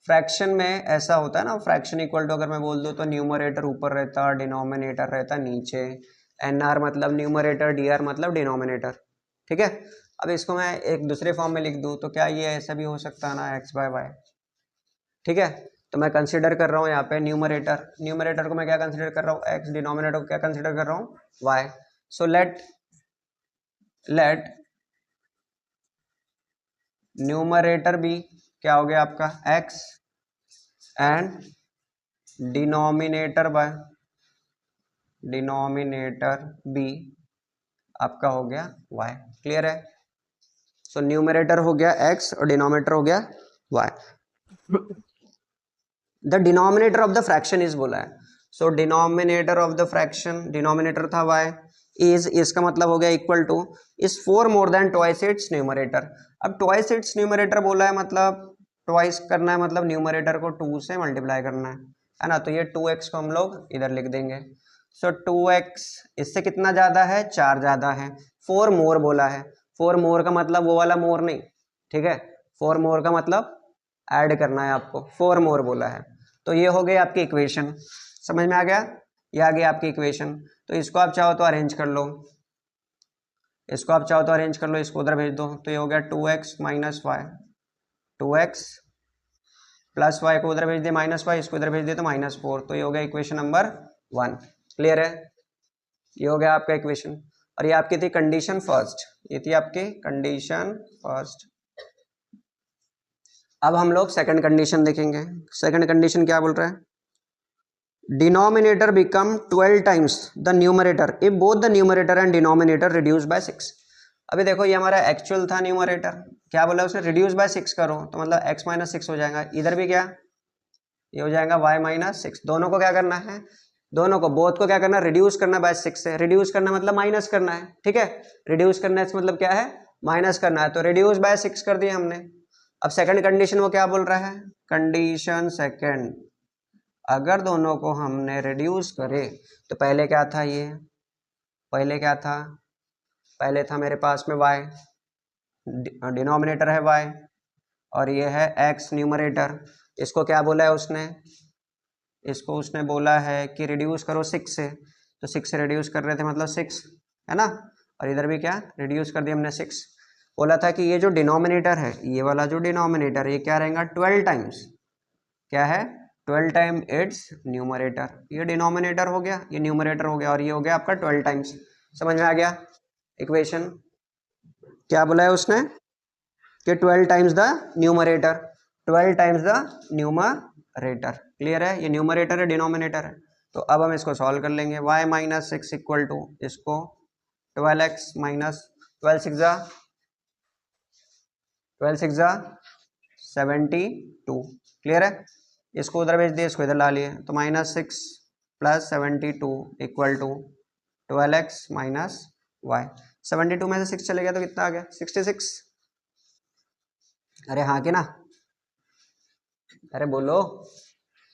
फ्रैक्शन में ऐसा होता है ना, फ्रैक्शन इक्वल टू अगर मैं बोल दूं तो न्यूमरेटर ऊपर रहता, डिनोमिनेटर रहता नीचे, NR मतलब न्यूमरेटर, DR मतलब डिनोमिनेटर। ठीक है। अब इसको मैं एक दूसरे फॉर्म में लिख दूँ तो क्या ये ऐसा भी हो सकता है ना, एक्स बाय वाई। ठीक है, तो मैं कंसीडर कर रहा हूँ यहाँ पे न्यूमरेटर को मैं क्या कंसीडर कर रहा हूँ, एक्स, डिनोमिनेटर को क्या कंसीडर कर रहा हूँ, वाई। सो लेट न्यूमरेटर भी क्या हो गया आपका x एंड डिनोमिनेटर भी आपका हो गया y। क्लियर है। सो न्यूमरेटर हो गया x और डिनोमिनेटर हो गया y। The denominator of the fraction is बोला है। So denominator of the fraction, denominator था y, इज, इसका मतलब हो गया equal to, is 4 more than twice its numerator. अब ट्वाइस इट्स न्यूमरेटर बोला है, मतलब ट्वाइस करना है, मतलब न्यूमरेटर को 2 से मल्टीप्लाई करना है ना। तो ये 2x को हम लोग इधर लिख देंगे। सो 2x इससे कितना ज्यादा है, 4 ज्यादा है। 4 मोर बोला है, 4 मोर का मतलब वो वाला मोर नहीं, ठीक है। 4 मोर का मतलब ऐड करना है आपको, 4 मोर बोला है। तो ये हो गई आपकी इक्वेशन, समझ में आ गया, ये आ गई आपकी इक्वेशन। तो इसको आप चाहो तो अरेंज कर लो, इसको आप चाहो तो अरेंज कर लो, इसको उधर भेज दो। तो ये हो गया 2x minus y, 2x plus Y को उधर भेज दिया माइनस वाई, इसको इधर भेज दिया तो -4। तो ये हो गया इक्वेशन नंबर 1। क्लियर है, ये हो गया आपका इक्वेशन। और ये आपकी थी कंडीशन फर्स्ट, ये थी आपकी कंडीशन फर्स्ट। अब हम लोग सेकंड कंडीशन देखेंगे। सेकंड कंडीशन क्या बोल रहा है, denominator become 12 times the numerator if both the numerator and denominator reduce by 6। अभी देखो ये हमारा एक्चुअल था न्यूमरेटर, क्या बोला उसने, रिड्यूस बाय 6 करो, तो मतलब x माइनस 6 हो जाएगा। इधर भी क्या, ये हो जाएगा y माइनस 6। दोनों को क्या करना है, दोनों को, बोथ को क्या करना है, रिड्यूस करना बाय 6 से। रिड्यूस करना मतलब माइनस करना है, ठीक है। रिड्यूस करना है मतलब क्या है, माइनस करना है। तो रिड्यूस बाय 6 कर दिया हमने। अब सेकंड कंडीशन वो क्या बोल रहा है, कंडीशन सेकंड, अगर दोनों को हमने रिड्यूस करे तो पहले क्या था, ये पहले क्या था, पहले था मेरे पास में y, डिनोमिनेटर है y और ये है x न्यूमरेटर। इसको क्या बोला है उसने, इसको उसने बोला है कि रिड्यूस करो 6 से। तो 6 से रिड्यूस कर रहे थे मतलब 6 है ना। और इधर भी क्या रिड्यूस कर दिया हमने 6। बोला था कि ये जो डिनोमिनेटर है, ये वाला जो डिनोमिनेटर, ये क्या रहेगा 12 टाइम्स, क्या है 12 टाइम इट्स न्यूमरेटर। ये डिनोमिनेटर हो गया, ये न्यूमरेटर हो गया, और ये हो गया आपका 12 टाइम्स। समझ में आ गया इक्वेशन, क्या बोला है उसने कि 12 times the numerator, 12 times the numerator. Clear है, ये न्यूमरेटर है, डिनोमिनेटर है। तो अब हम इसको सॉल्व कर लेंगे। y माइनस 6 इक्वल टू इसको 12x माइनस 12 6 72। क्लियर है, इसको उधर भेज दिए, इसको इधर ला लिए, तो -6 + 72 equal to 12x minus Y. 72 में से 6 चले गया तो कितना आ गया 66। अरे हाँ कि ना, अरे बोलो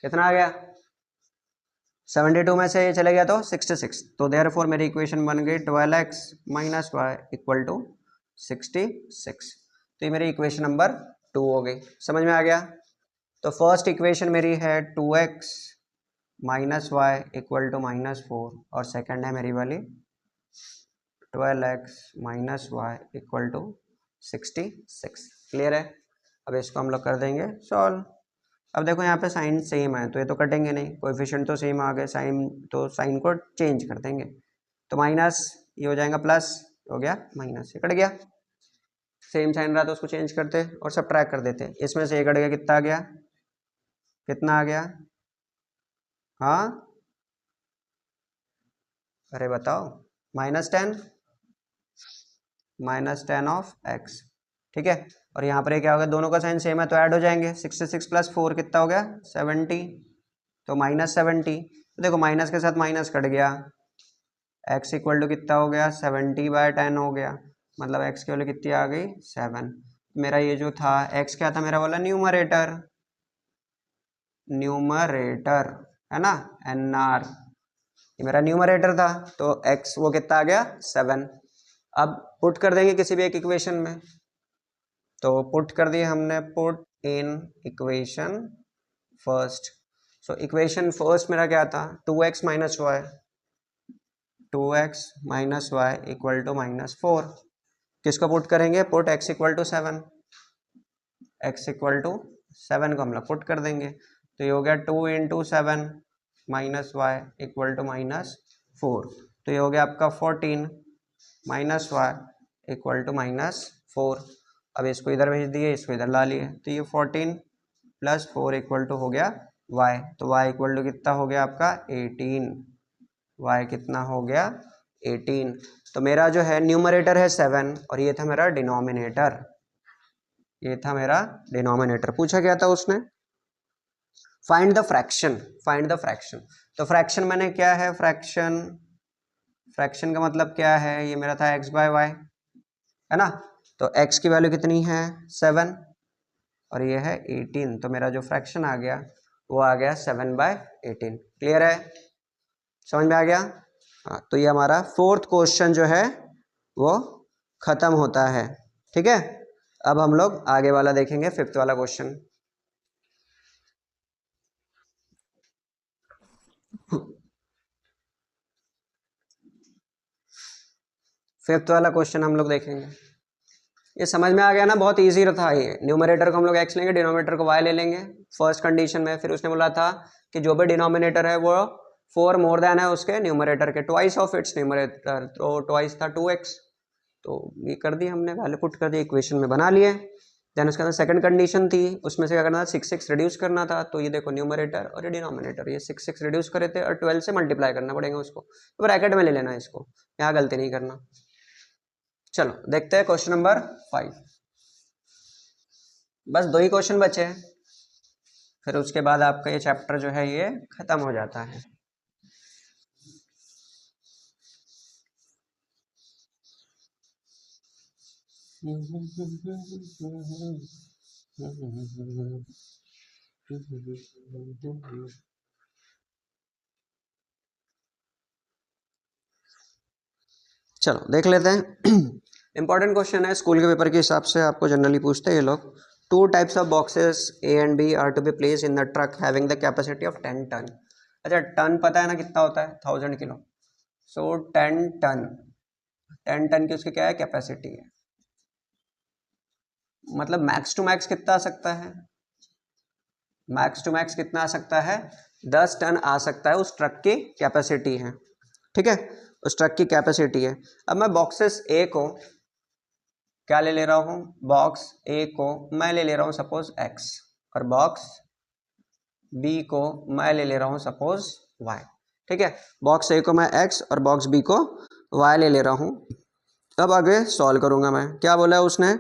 कितना आ गया, 72 में से ये चले गया तो 66। तो देयरफॉर मेरी इक्वेशन बन गई 12x minus y equal to 66। तो ये मेरी इक्वेशन नंबर 2 हो गई। समझ में आ गया। तो फर्स्ट इक्वेशन मेरी है 2x minus y equal to -4 और सेकंड है मेरी वाली 12x minus y equal to 66। Clear है। अब इसको हम लोग कर देंगे सॉल्व। अब देखो यहाँ पे साइन सेम है तो ये तो कटेंगे नहीं, कोएफिशिएंट तो सेम आ गए, साइन तो साइन को चेंज कर देंगे। तो माइनस ये हो जाएगा प्लस, हो गया माइनस, ये कट गया। सेम साइन रहा तो उसको चेंज करते और सब ट्रैक कर देते। इसमें से ये कट गया, कितना आ गया, कितना आ गया, हाँ अरे बताओ, -10 ऑफ x। ठीक है, और यहाँ पर क्या हो गया, दोनों का साइन सेम है तो ऐड हो जाएंगे। 66 + 4 कितना हो गया 70, तो -70। तो देखो माइनस के साथ माइनस कट गया, x इक्वल टू कितना हो गया 70/10 हो गया, मतलब x की वैल्यू कितनी आ गई 7। मेरा ये जो था x क्या था, मेरा वाला न्यूमरेटर, न्यूमरेटर है ना, nr, ये मेरा न्यूमरेटर था। तो x वो कितना आ गया 7। अब पुट कर देंगे किसी भी एक इक्वेशन में, तो पुट कर दिए हमने, put in equation first. So equation first मेरा क्या था 2x minus y, 2x minus y equal to -4। किसको पुट करेंगे, put x equal to 7, x equal to 7 को हम लोग पुट कर देंगे, तो ये हो गया 2 into 7 minus y equal to -4, तो ये हो गया आपका 14 माइनस वाई इक्वल टू -4। अब इसको इधर भेज दिए, इसको इधर ला लिए, तो ये 14 प्लस 4 इक्वल टू हो गया y, तो y इक्वल टू कितना हो गया आपका 18, y कितना हो गया 18। तो मेरा जो है न्यूमरेटर है 7 और ये था मेरा डिनोमिनेटर, ये था मेरा डिनोमिनेटर। पूछा क्या था उसने, find the fraction, find the fraction. तो फ्रैक्शन मैंने क्या है, फ्रैक्शन, फ्रैक्शन का मतलब क्या है, ये मेरा था x बाय वाई है ना, तो x की वैल्यू कितनी है 7 और ये है 18, तो मेरा जो फ्रैक्शन आ गया वो आ गया 7/18। क्लियर है, समझ में आ गया। हाँ, तो ये हमारा फोर्थ क्वेश्चन जो है वो खत्म होता है। ठीक है, अब हम लोग आगे वाला देखेंगे, फिफ्थ वाला क्वेश्चन। फिफ्थ वाला क्वेश्चन हम लोग देखेंगे। ये समझ में आ गया ना, बहुत इजी था ये। न्यूमरेटर को हम लोग x लेंगे, डिनोमिनेटर को y ले लेंगे फर्स्ट कंडीशन में। फिर उसने बोला था कि जो भी डिनोमिनेटर है वो 4 मोर देन है उसके न्यूमरेटर के, ट्वाइस ऑफ इट्स न्यूमरेटर, तो ट्वाइस था 2x, तो ये कर दी हमने, वैल्यू पुट कर दी, इक्वेशन में बना लिए। देन उसके अंदर सेकंड कंडीशन थी, उसमें से क्या करना था, 6 रिड्यूस करना था, तो ये देखो न्यूमरेटर और ये डिनोमिनेटर, ये 6 रिड्यूस करे थे और 12 से मल्टीप्लाई करना पड़ेगा उसको, तो ब्रैकेट में ले लेना इसको, यहाँ गलती नहीं करना। चलो देखते हैं क्वेश्चन नंबर 5, बस 2 ही क्वेश्चन बचे हैं, फिर उसके बाद आपका ये चैप्टर जो है ये खत्म हो जाता है। चलो देख लेते हैं। इंपॉर्टेंट क्वेश्चन है, स्कूल के पेपर के हिसाब से आपको जनरली पूछते हैं ये लोग। 2 types of boxes A and B are to be place in the truck having the capacity of 10 ton. अच्छा, टन पता है ना कितना होता है, 1000 किलो, सो 10 टन, 10 टन की उसकी क्या है कैपेसिटी है, मतलब मैक्स टू मैक्स कितना आ सकता है, मैक्स टू मैक्स कितना आ सकता है, 10 टन आ सकता है, उस ट्रक की कैपेसिटी है। ठीक है, उस ट्रक की कैपेसिटी है। अब मैं बॉक्सेस ए को क्या ले रहा हूँ, बॉक्स ए को मैं ले रहा हूँ सपोज x, और बॉक्स बी को मैं ले रहा हूँ सपोज y। ठीक है, बॉक्स ए को मैं x और बॉक्स बी को y ले रहा हूँ। अब आगे सॉल्व करूंगा मैं, क्या बोला है उसने,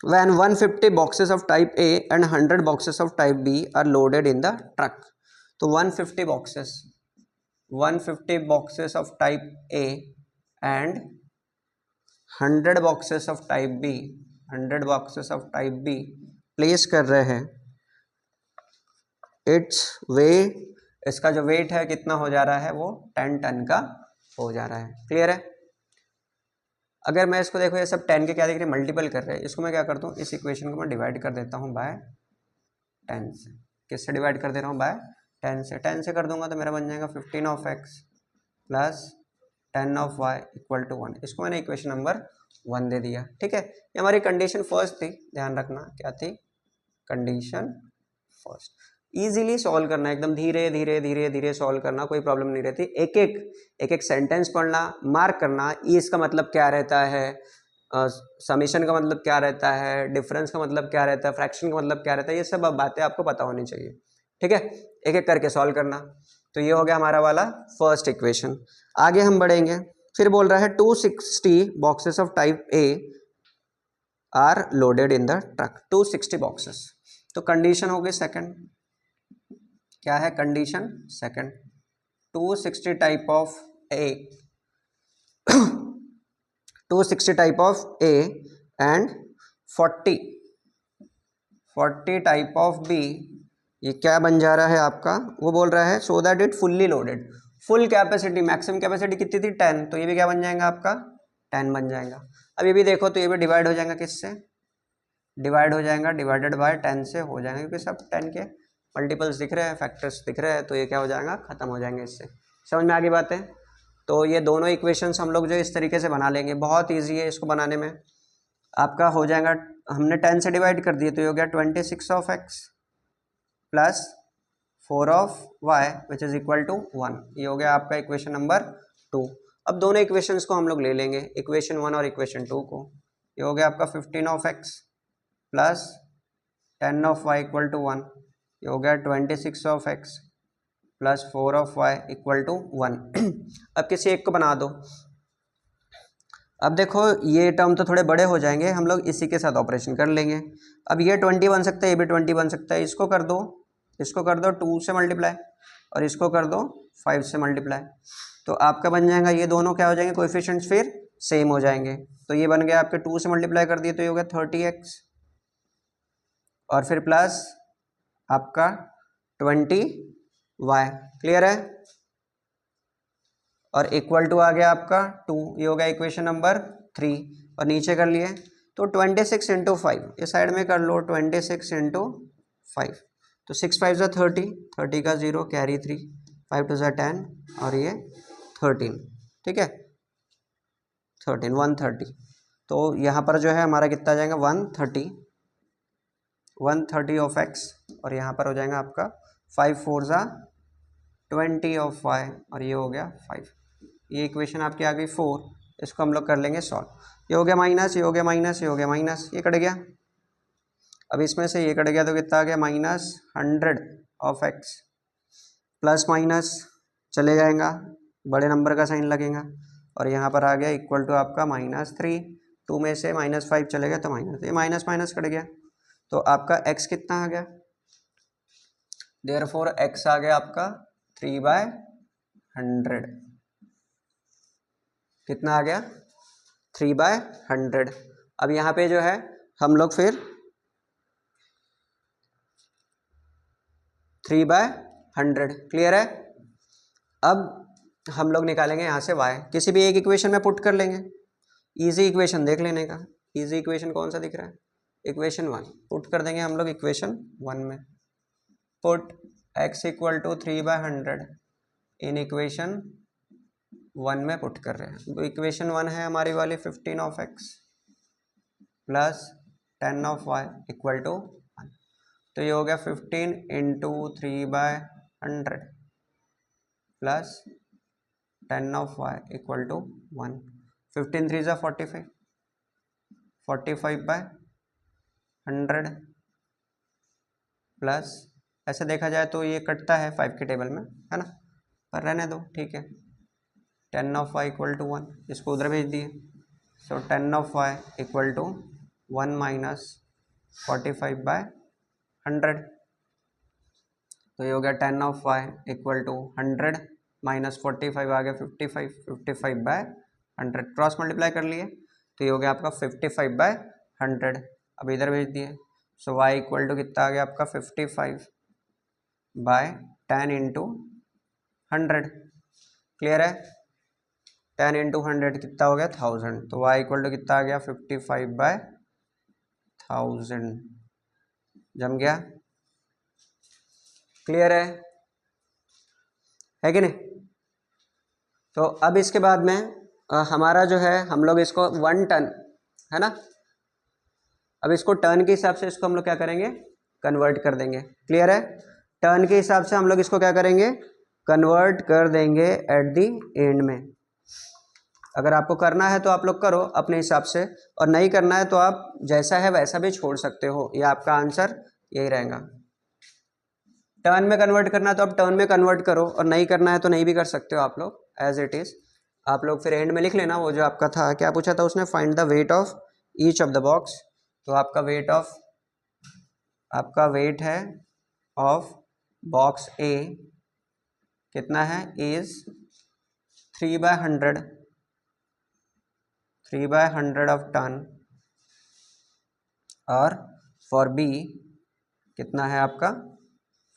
when 150 boxes of type A and 100 boxes of type B are loaded in the truck। तो 150 boxes of type A and 100 boxes of type B, 100 boxes of type B place कर रहे हैं। इट्स वे, इसका जो वेट है कितना हो जा रहा है, वो 10 टन का हो जा रहा है। क्लियर है। अगर मैं इसको देखो, ये सब 10 के क्या देख रहे हैं, मल्टीपल कर रहे हैं, इसको मैं क्या करता हूँ, इस इक्वेशन को मैं डिवाइड कर देता हूँ बाय 10 से। किससे डिवाइड कर दे रहा हूँ, बाय 10 से। 10 से कर दूंगा तो मेरा बन जाएगा 15 of x plus 10 of y equal to 1। इसको मैंने इक्वेशन नंबर 1 दे दिया। ठीक है, ये हमारी कंडीशन फर्स्ट थी, ध्यान रखना क्या थी, कंडीशन फर्स्ट। इजीली सॉल्व करना, एकदम धीरे धीरे धीरे धीरे सॉल्व करना, कोई प्रॉब्लम नहीं रहती। एक एक सेंटेंस पढ़ना, मार्क करना, इसका मतलब क्या रहता है, समीशन का मतलब क्या रहता है, डिफरेंस का मतलब क्या रहता है, फ्रैक्शन का मतलब क्या रहता है, ये सब बातें आपको पता होनी चाहिए। ठीक है, एक एक करके सॉल्व करना। तो ये हो गया हमारा वाला फर्स्ट इक्वेशन। आगे हम बढ़ेंगे, फिर बोल रहा है 260 boxes of type A are loaded in the truck, 260 boxes. तो कंडीशन हो गई सेकंड, क्या है condition second, 260 type of A 260 type of A and 40 type of B, ये क्या बन जा रहा है आपका, वो बोल रहा है so that it fully loaded, full capacity, maximum capacity कितनी थी 10, तो ये भी क्या बन जाएगा आपका 10 बन जाएगा। अब ये भी देखो, तो ये भी डिवाइड हो जाएगा, किससे डिवाइड हो जाएगा, डिवाइडेड बाय 10 से हो जाएगा, क्योंकि सब 10 के मल्टीपल्स दिख रहे हैं, फैक्टर्स दिख रहे हैं, तो ये क्या हो जाएगा, खत्म हो जाएंगे इससे। समझ में आ गई बात है। तो ये दोनों इक्वेशंस हम लोग जो इस तरीके से बना लेंगे, बहुत ईजी है इसको बनाने में। आपका हो जाएगा, हमने 10 से डिवाइड कर दिए तो ये हो गया 26 of x plus 4 of y which is equal to 1। ये हो गया आपका इक्वेशन नंबर 2। अब दोनों इक्वेशंस को हम लोग ले लेंगे, इक्वेशन 1 और इक्वेशन 2 को। ये हो गया आपका 15 of x plus 10 of y equal to 1। ये हो गया 26 of x plus 4 of y equal to 1। अब किसी एक को बना दो। अब देखो ये टर्म तो थोड़े बड़े हो जाएंगे, हम लोग इसी के साथ ऑपरेशन कर लेंगे। अब ये 20 बन सकता है, ये भी 20 बन सकता है। इसको कर दो 2 से मल्टीप्लाई और इसको कर दो 5 से मल्टीप्लाई। तो आपका बन जाएगा, ये दोनों क्या हो जाएंगे, कोएफिशिएंट्स फिर सेम हो जाएंगे। तो ये बन गया आपके 2 से मल्टीप्लाई कर दिए तो ये हो गया 30x और फिर प्लस आपका 20y। क्लियर है? और इक्वल टू आ गया आपका 2। ये हो गया इक्वेशन नंबर 3 और नीचे कर लिए तो 26 इंटू 5, ये साइड में कर लो 26 इंटू 5। तो 6 5 ज़ा 30, 30 का 0 कैरी 3, 5 2 ज़ा 10 और ये 13। ठीक है, 13 130। तो यहाँ पर जो है हमारा कितना जाएगा 130 ऑफ एक्स और यहाँ पर हो जाएगा आपका 5 4 ज़ा 20 ऑफ वाई और ये हो गया 5। ये इक्वेशन आपकी आ गई 4। इसको हम लोग कर लेंगे सॉल्व। ये हो गया माइनस, ये हो गया माइनस, ये हो गया माइनस, ये कट गया। अब इसमें से ये कट गया तो कितना आ गया -100 ऑफ एक्स प्लस माइनस चले जाएगा, बड़े नंबर का साइन लगेगा और यहाँ पर आ गया इक्वल टू आपका -3। 2 में से -5 चले गया तो माइनस, ये माइनस माइनस कट गया तो आपका x कितना आ गया, देयरफॉर x आ गया आपका 3/100। कितना आ गया 3/100। अब यहाँ पे जो है हम लोग फिर 3/100 क्लियर है। अब हम लोग निकालेंगे यहाँ से y, किसी भी एक इक्वेशन में पुट कर लेंगे। इजी इक्वेशन देख लेने का, इजी इक्वेशन कौन सा दिख रहा है, इक्वेशन 1 पुट कर देंगे हम लोग इक्वेशन 1 में। Put x equal to 3/100 in equation 1 में पुट कर रहे हैं। तो इक्वेशन 1 है हमारी वाली 15 of x plus 10 of y equal to 1। तो ये हो गया 15 into 3/100 plus 10 of y equal to 1। 15 3 ज़ा 45, 45/100 प्लस, ऐसे देखा जाए तो ये कटता है 5 के टेबल में, है ना, पर रहने दो ठीक है। 10 ऑफ वाई इक्वल टू 1, इसको उधर भेज दिए। So 10 of y equal to 1 minus 45/100। तो ये हो गया 10 of y equal to 100 minus 45 आ गया 55, 55/100 क्रॉस मल्टीप्लाई कर लिए तो ये हो गया आपका 55/100। अब इधर भेज दिए। सो वाई इक्वल टू कितना आ गया आपका 55/10 इंटू 100। क्लियर है? 10 इंटू 100 कितना हो गया 1000। तो y इक्वल टू कितना आ गया 55/1000। जम गया? क्लियर है कि नहीं? तो अब इसके बाद में हमारा जो है हम लोग इसको 1 टन है ना, अब इसको टर्न के हिसाब से इसको हम लोग क्या करेंगे, कन्वर्ट कर देंगे। क्लियर है? टर्न के हिसाब से हम लोग इसको क्या करेंगे, कन्वर्ट कर देंगे एट दी एंड में। अगर आपको करना है तो आप लोग करो अपने हिसाब से, और नहीं करना है तो आप जैसा है वैसा भी छोड़ सकते हो। ये आपका आंसर यही रहेगा। टर्न में कन्वर्ट करना है तो आप टर्न में कन्वर्ट करो, और नहीं करना है तो नहीं भी कर सकते हो आप लोग, एज इट इज़। आप लोग फिर एंड में लिख लेना। वो जो आपका था, क्या पूछा था उसने, find the weight of each of the box. तो आपका वेट है ऑफ बॉक्स ए कितना है, इज 3/100 ऑफ टन, और फॉर बी कितना है आपका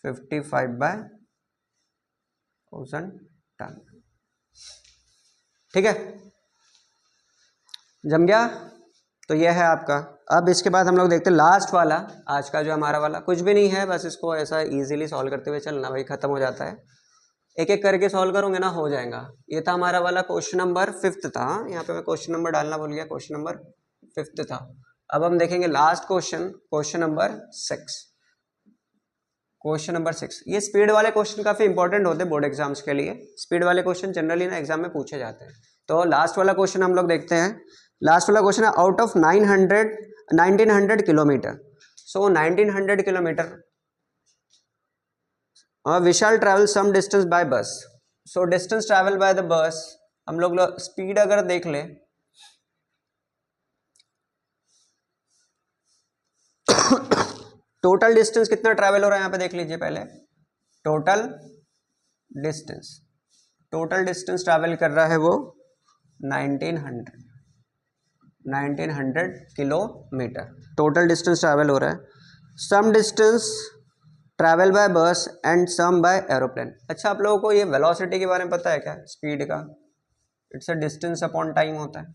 55/1000 टन। ठीक है, जम गया? तो यह है आपका। अब इसके बाद हम लोग देखते हैं लास्ट वाला, आज का जो हमारा वाला कुछ भी नहीं है, बस इसको ऐसा इजीली सॉल्व करते हुए चलना भाई, खत्म हो जाता है। एक एक करके सॉल्व करोगे ना, हो जाएगा। ये था हमारा वाला क्वेश्चन नंबर 5 था, यहाँ पे मैं क्वेश्चन नंबर डालना भूल गया, क्वेश्चन नंबर 5 था। अब हम देखेंगे last question, question number 6। Question number 6, ये स्पीड वाले क्वेश्चन काफी इंपॉर्टेंट होते हैं बोर्ड एग्जाम्स के लिए। स्पीड वाले क्वेश्चन जनरली ना एग्जाम में पूछे जाते हैं। तो लास्ट वाला क्वेश्चन हम लोग देखते हैं। लास्ट वाला क्वेश्चन है, out of 1900 kilometre, so 1900 kilometre Vishal travel some distance by bus. So distance travel by the bus, हम लोग स्पीड अगर देख ले टोटल डिस्टेंस कितना ट्रैवल हो रहा है यहाँ पे देख लीजिए पहले। टोटल डिस्टेंस ट्रैवल कर रहा है वो 1900 किलोमीटर टोटल डिस्टेंस ट्रैवल हो रहा है। सम डिस्टेंस ट्रैवल बाय बस एंड सम बाय एरोप्लेन। अच्छा, आप लोगों को ये वेलोसिटी के बारे में पता है क्या? स्पीड का it's a distance upon time होता है,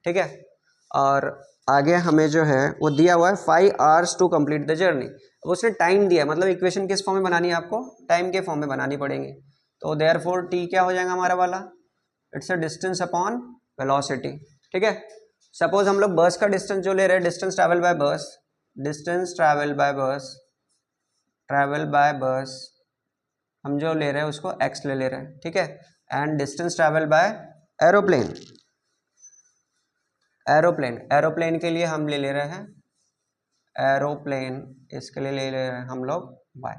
ठीक है। और आगे हमें जो है वो दिया हुआ है 5 hours to complete the journey. अब उसने टाइम दिया, मतलब इक्वेशन किस फॉर्म में बनानी है आपको? टाइम के फॉर्म में बनानी पड़ेगी। तो देयरफॉर टी क्या हो जाएगा हमारा वाला? It's a distance upon velocity, ठीक है। सपोज हम लोग बस का डिस्टेंस जो ले रहे हैं, डिस्टेंस ट्रैवल बाय बस हम जो ले रहे हैं उसको x ले रहे हैं, ठीक है। And distance travel bye aeroplane के लिए हम ले रहे हैं इसके लिए ले रहे हैं हम लोग y,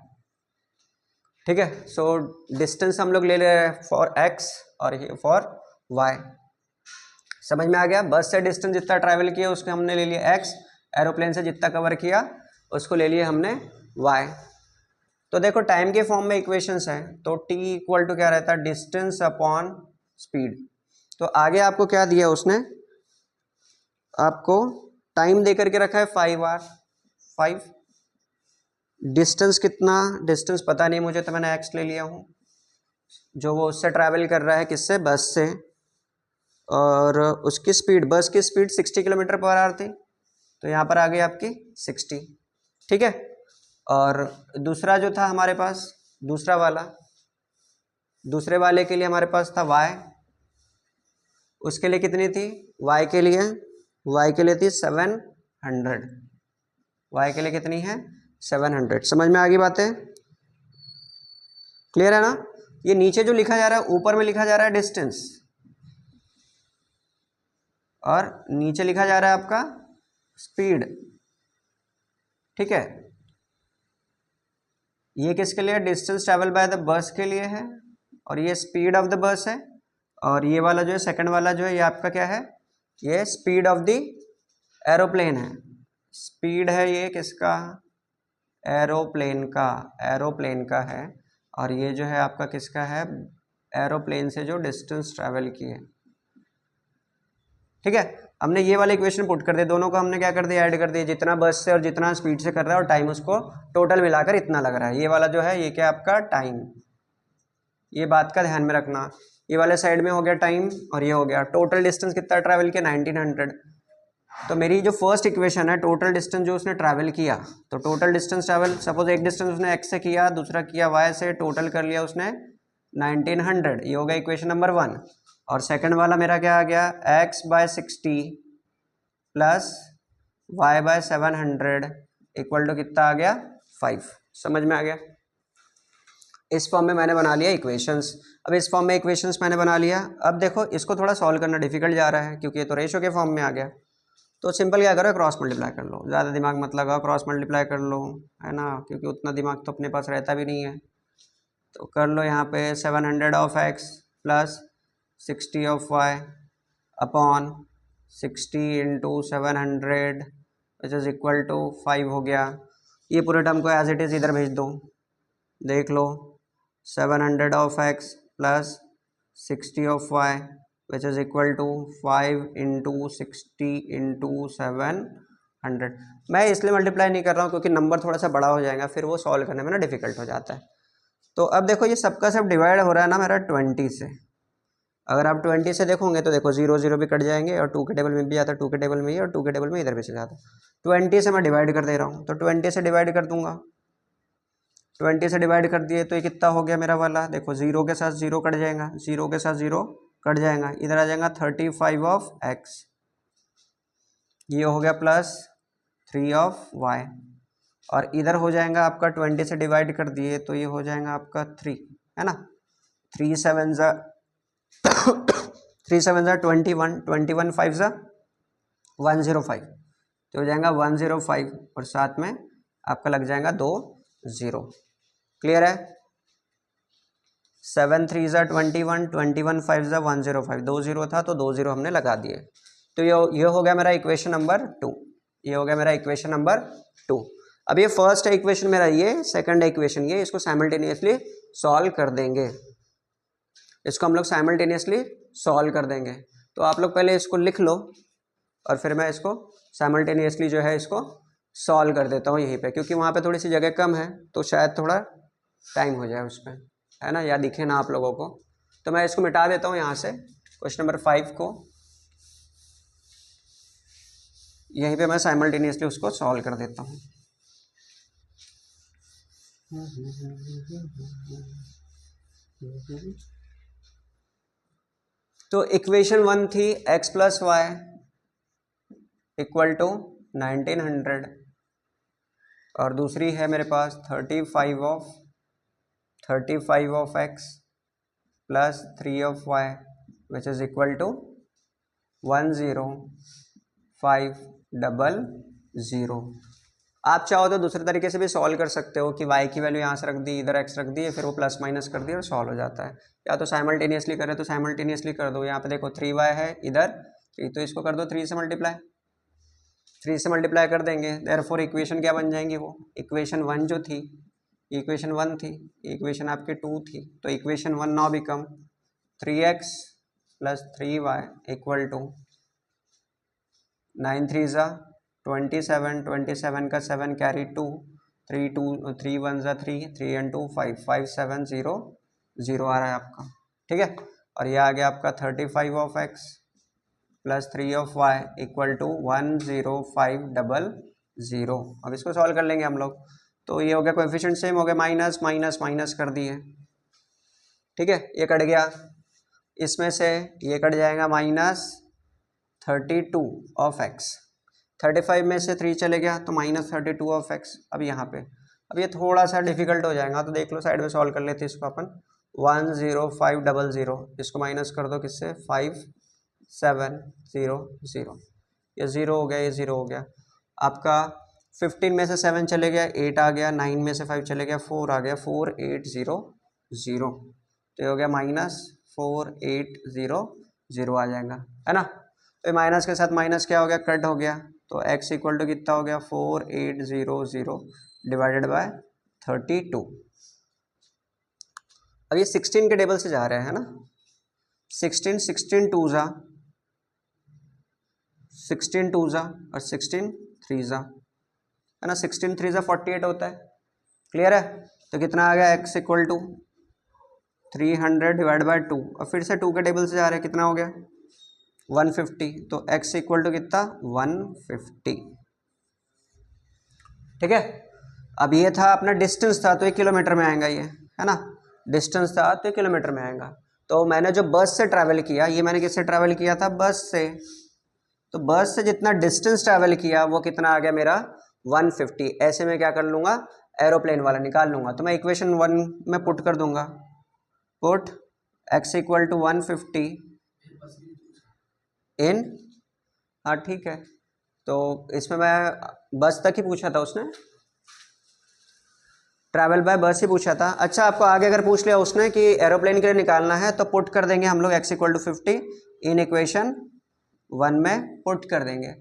ठीक है। सो डिस्टेंस हम लोग ले रहे हैं फॉर x और फॉर y। समझ में आ गया? बस से डिस्टेंस जितना ट्रैवल किया उसको हमने ले लिया x, एरोप्लेन से जितना कवर किया उसको ले लिया हमने y। तो देखो टाइम के फॉर्म में इक्वेशंस हैं, तो t इक्वल टू क्या रहता है? Distance upon speed. तो आगे आपको क्या दिया उसने? आपको टाइम दे करके रखा है 5 hour, 5। डिस्टेंस कितना? डिस्टेंस पता नहीं मुझे, तो मैंने x ले लिया हूँ, जो वो उससे ट्रैवल कर रहा है, किससे? बस से। और उसकी स्पीड, बस की स्पीड 60 किलोमीटर पर आवर थी, तो यहाँ पर आ गई आपकी 60, ठीक है। और दूसरा जो था हमारे पास, दूसरे वाले के लिए हमारे पास था y, उसके लिए कितनी थी? y के लिए थी 700, y के लिए कितनी है? 700। समझ में आ गई बातें? क्लियर है ना? ये नीचे जो लिखा जा रहा है, ऊपर में लिखा जा रहा है डिस्टेंस, और नीचे लिखा जा रहा है आपका स्पीड, ठीक है। ये किसके लिए? डिस्टेंस ट्रैवल बाय द बस के लिए है, और ये स्पीड ऑफ द बस है। और ये वाला जो है, सेकंड वाला जो है, ये आपका क्या है? ये स्पीड ऑफ द एरोप्लेन है। स्पीड है ये किसका? एरोप्लेन का है। और ये जो है आपका किसका है? एरोप्लेन से जो डिस्टेंस ट्रैवल की है, ठीक है। हमने ये वाले इक्वेशन पुट कर दिए, दोनों को हमने क्या कर दिया? ऐड कर दिया, जितना बस से और जितना स्पीड से कर रहा है और टाइम उसको टोटल मिलाकर इतना लग रहा है। ये वाला जो है ये क्या आपका? टाइम। ये बात का ध्यान में रखना, ये वाले साइड में हो गया टाइम और ये हो गया टोटल डिस्टेंस कितना ट्रैवल किया? 1900। तो मेरी जो फर्स्ट इक्वेशन है, टोटल डिस्टेंस जो उसने ट्रैवल किया, तो टोटल डिस्टेंस ट्रैवल, सपोज एक डिस्टेंस उसने x से किया, दूसरा किया y से, टोटल कर लिया उसने 1900। ये हो गया इक्वेशन नंबर 1। और सेकंड वाला मेरा क्या आ गया? x/60 plus y/700 equal to कितना आ गया? 5। समझ में आ गया? इस फॉर्म में मैंने बना लिया इक्वेशंस। अब इस फॉर्म में इक्वेशंस मैंने बना लिया। अब देखो इसको थोड़ा सॉल्व करना डिफिकल्ट जा रहा है, क्योंकि ये तो रेशो के फॉर्म में आ गया। तो सिंपल क्या करो? क्रॉस मल्टीप्लाई कर लो, ज़्यादा दिमाग मत लगाओ, क्रॉस मल्टीप्लाई कर लो, है ना, क्योंकि उतना दिमाग तो अपने पास रहता भी नहीं है। तो कर लो यहाँ पे 700 of x plus 60 of y upon 60 into 700 which is equal to 5 हो गया। ये पूरे टर्म को एज इट इज़ इधर भेज दो, देख लो 700 of x plus 60 of y which is equal to 5 into 60 into 700। मैं इसलिए मल्टीप्लाई नहीं कर रहा हूँ क्योंकि नंबर थोड़ा सा बड़ा हो जाएगा, फिर वो सॉल्व करने में ना डिफिकल्ट हो जाता है। तो अब देखो ये सबका सब डिवाइड हो रहा है ना मेरा 20 से। अगर आप 20 से देखोगे तो देखो 0 0 भी कट जाएंगे, और 2 के टेबल में भी आता है, 2 के टेबल में ही, और 2 के टेबल में इधर भी चला जाता है। 20 से मैं डिवाइड कर दे रहा हूँ, तो 20 से डिवाइड कर दूंगा, 20 से डिवाइड कर दिए तो ये कितना हो गया मेरा वाला, देखो 0 के साथ 0 कट जाएगा, 0 के साथ 0 कट जाएगा, इधर आ जाएगा 35 ऑफ x, ये हो गया प्लस 3 ऑफ y, और इधर हो जाएगा आपका 20 से डिवाइड कर दिए तो ये हो जाएगा आपका 3, है ना, 3 7 जा 3 7 जा 21, 21 5 जा 105, तो हो जाएगा 105 और साथ में आपका लग जाएगा 2 0। क्लियर है, 7 3 जा 21, 21 5 जा 105, 2 0 था तो 2 0 हमने लगा दिए। तो ये हो गया मेरा इक्वेशन नंबर 2, ये हो गया मेरा इक्वेशन नंबर 2। अब ये फर्स्ट है इक्वेशन मेरा, ये सेकंड है इक्वेशन ये, इसको साइमल्टेनियसली सॉल्व कर देंगे, इसको हम लोग साइमल्टेनियसली सॉल्व कर देंगे। तो आप लोग पहले इसको लिख लो और फिर मैं इसको साइमल्टेनियसली जो है इसको सॉल्व कर देता हूँ यहीं पे, क्योंकि वहाँ पे थोड़ी सी जगह कम है तो शायद थोड़ा टाइम हो जाए उस पर, है ना, या दिखे ना आप लोगों को। तो मैं इसको मिटा देता हूँ यहाँ से, क्वेश्चन नंबर 5 को यहीं पे मैं साइमल्टेनियसली उसको सॉल्व कर देता हूँ। तो इक्वेशन 1 थी x plus y equal to 1900, और दूसरी है मेरे पास 35 of x plus 3 of y which is equal to 10500। आप चाहो तो दूसरे तरीके से भी सॉल्व कर सकते हो कि y की वैल्यू यहाँ से रख दी, इधर x रख दी, फिर वो प्लस माइनस कर दिया और सॉल्व हो जाता है। या तो साइमल्टेनियसली करें तो साइमल्टेनियसली कर दो, यहाँ पे देखो 3y है इधर 3, तो इसको कर दो 3 से मल्टीप्लाई, 3 से मल्टीप्लाई कर देंगे, देयरफॉर इक्वेशन क्या बन जाएंगी, वो इक्वेशन 1 जो थी, इक्वेशन 1 थी, इक्वेशन आपकी 2 थी, तो equation 1 now become 3x plus 3y equal to 9 3 ज़ा 27, 27 का 7 कैरी 2, 3 1 ज़ा 3, 3 and 2 5, 5 7 0 0 आ रहा है आपका, ठीक है। और ये आ गया आपका 35 of x plus 3 of y equal to 10500। अब इसको सॉल्व कर लेंगे हम लोग, तो ये हो गया कोएफिशिएंट सेम हो गया, माइनस माइनस माइनस कर दिए, ठीक है, ये कट गया, इसमें से ये कट जाएगा माइनस 32 ऑफ x, 35 में से 3 चले गया तो माइनस 32 ऑफ x। अब यहाँ पे अब ये थोड़ा सा डिफिकल्ट हो जाएगा, तो देख लो साइड में सॉल्व कर लेते इसको अपन, 10500, इसको माइनस कर दो किससे, 5700, ये 0 हो गया, ये 0 हो गया आपका, 15 में से 7 चले गया 8 आ गया, 9 में से 5 चले गया 4 आ गया, 4800, तो ये हो गया माइनस 4800 आ जाएगा, है ना। तो माइनस के साथ माइनस क्या हो गया, कट हो गया, तो x इक्वल टू कितना हो गया 4800 डिवाइडेड बाय 32। अब ये 16 के टेबल से जा रहे हैं ना, 16 2 ज़ा और 16 3 ज़ा, है ना, 16 3 ज़ा 48 होता है, क्लियर है। तो कितना आ गया x equal to 300 divide by 2, और फिर से 2 के टेबल से जा रहे हैं, कितना हो गया 150, तो x इक्वल टू कितना 150, ठीक है। अब ये था अपना डिस्टेंस था तो ये किलोमीटर में आएगा, ये है ना, डिस्टेंस था तो ये किलोमीटर में आएगा। तो मैंने जो बस से ट्रैवल किया, ये मैंने किससे ट्रैवल किया था, बस से, तो बस से जितना डिस्टेंस ट्रैवल किया वो कितना आ गया मेरा 150। ऐसे में क्या कर लूँगा, एरोप्लेन वाला निकाल लूँगा, तो मैं इक्वेशन 1 में पुट कर दूंगा, पुट x इक्वल टू 150 इन, हाँ ठीक है, तो इसमें मैं बस तक ही पूछा था उसने, ट्रैवल बाय बस ही पूछा था। अच्छा, आपको आगे अगर पूछ लिया उसने कि एरोप्लेन के लिए निकालना है तो पुट कर देंगे हम लोग x equal to 50 in equation 1 में पुट कर देंगे।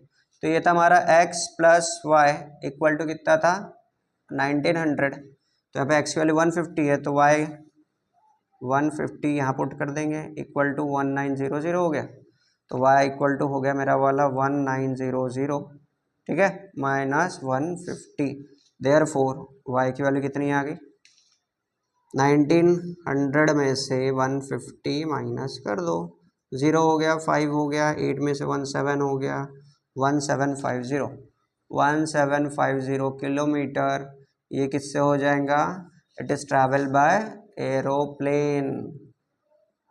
तो ये था हमारा x plus y equal to कितना था 1900, तो यहाँ पे x की वैल्यू 150 है तो y 150 यहाँ पुट कर देंगे इक्वल टू 1900 हो गया, तो y इक्वल टू हो गया मेरा वाला 1900, ठीक है, माइनस 150, देयरफॉर y की वैल्यू कितनी आ गई, 1900 में से 150 माइनस कर दो, 0 हो गया, 5 हो गया, 8 में से 1 7 हो गया, 1750 किलोमीटर, ये किससे हो जाएगा, it is travel by aeroplane,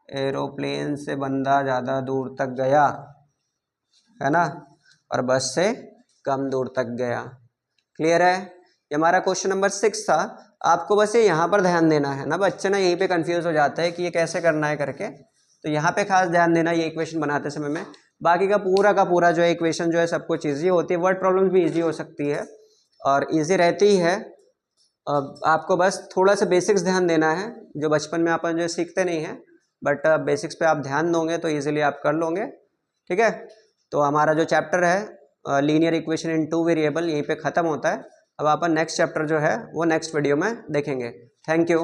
aeroplane से बंदा ज़्यादा दूर तक गया है ना, और बस से कम दूर तक गया। क्लियर है? ये हमारा क्वेश्चन नंबर 6 था। आपको बस ये यहाँ पर ध्यान देना है ना, बच्चे ना यहीं पे कंफ्यूज हो जाते हैं कि ये कैसे करना है करके, तो यहाँ पे खास ध्यान देना ये इक्वेशन बनाते समय में। बाकी का पूरा जो है इक्वेशन जो है सब कुछ ईजी होती है, वर्ड प्रॉब्लम्स भी ईजी हो सकती है और ईजी रहती ही है। अब आपको बस थोड़ा सा बेसिक्स ध्यान देना है, जो बचपन में अपन जो सीखते नहीं हैं, बट बेसिक्स पे आप ध्यान दोगे तो ईजिली आप कर लोगे। ठीक है, तो हमारा जो चैप्टर है लीनियर इक्वेशन इन 2 वेरिएबल यहीं पे ख़त्म होता है। अब अपन नेक्स्ट चैप्टर जो है वो नेक्स्ट वीडियो में देखेंगे। Thank you.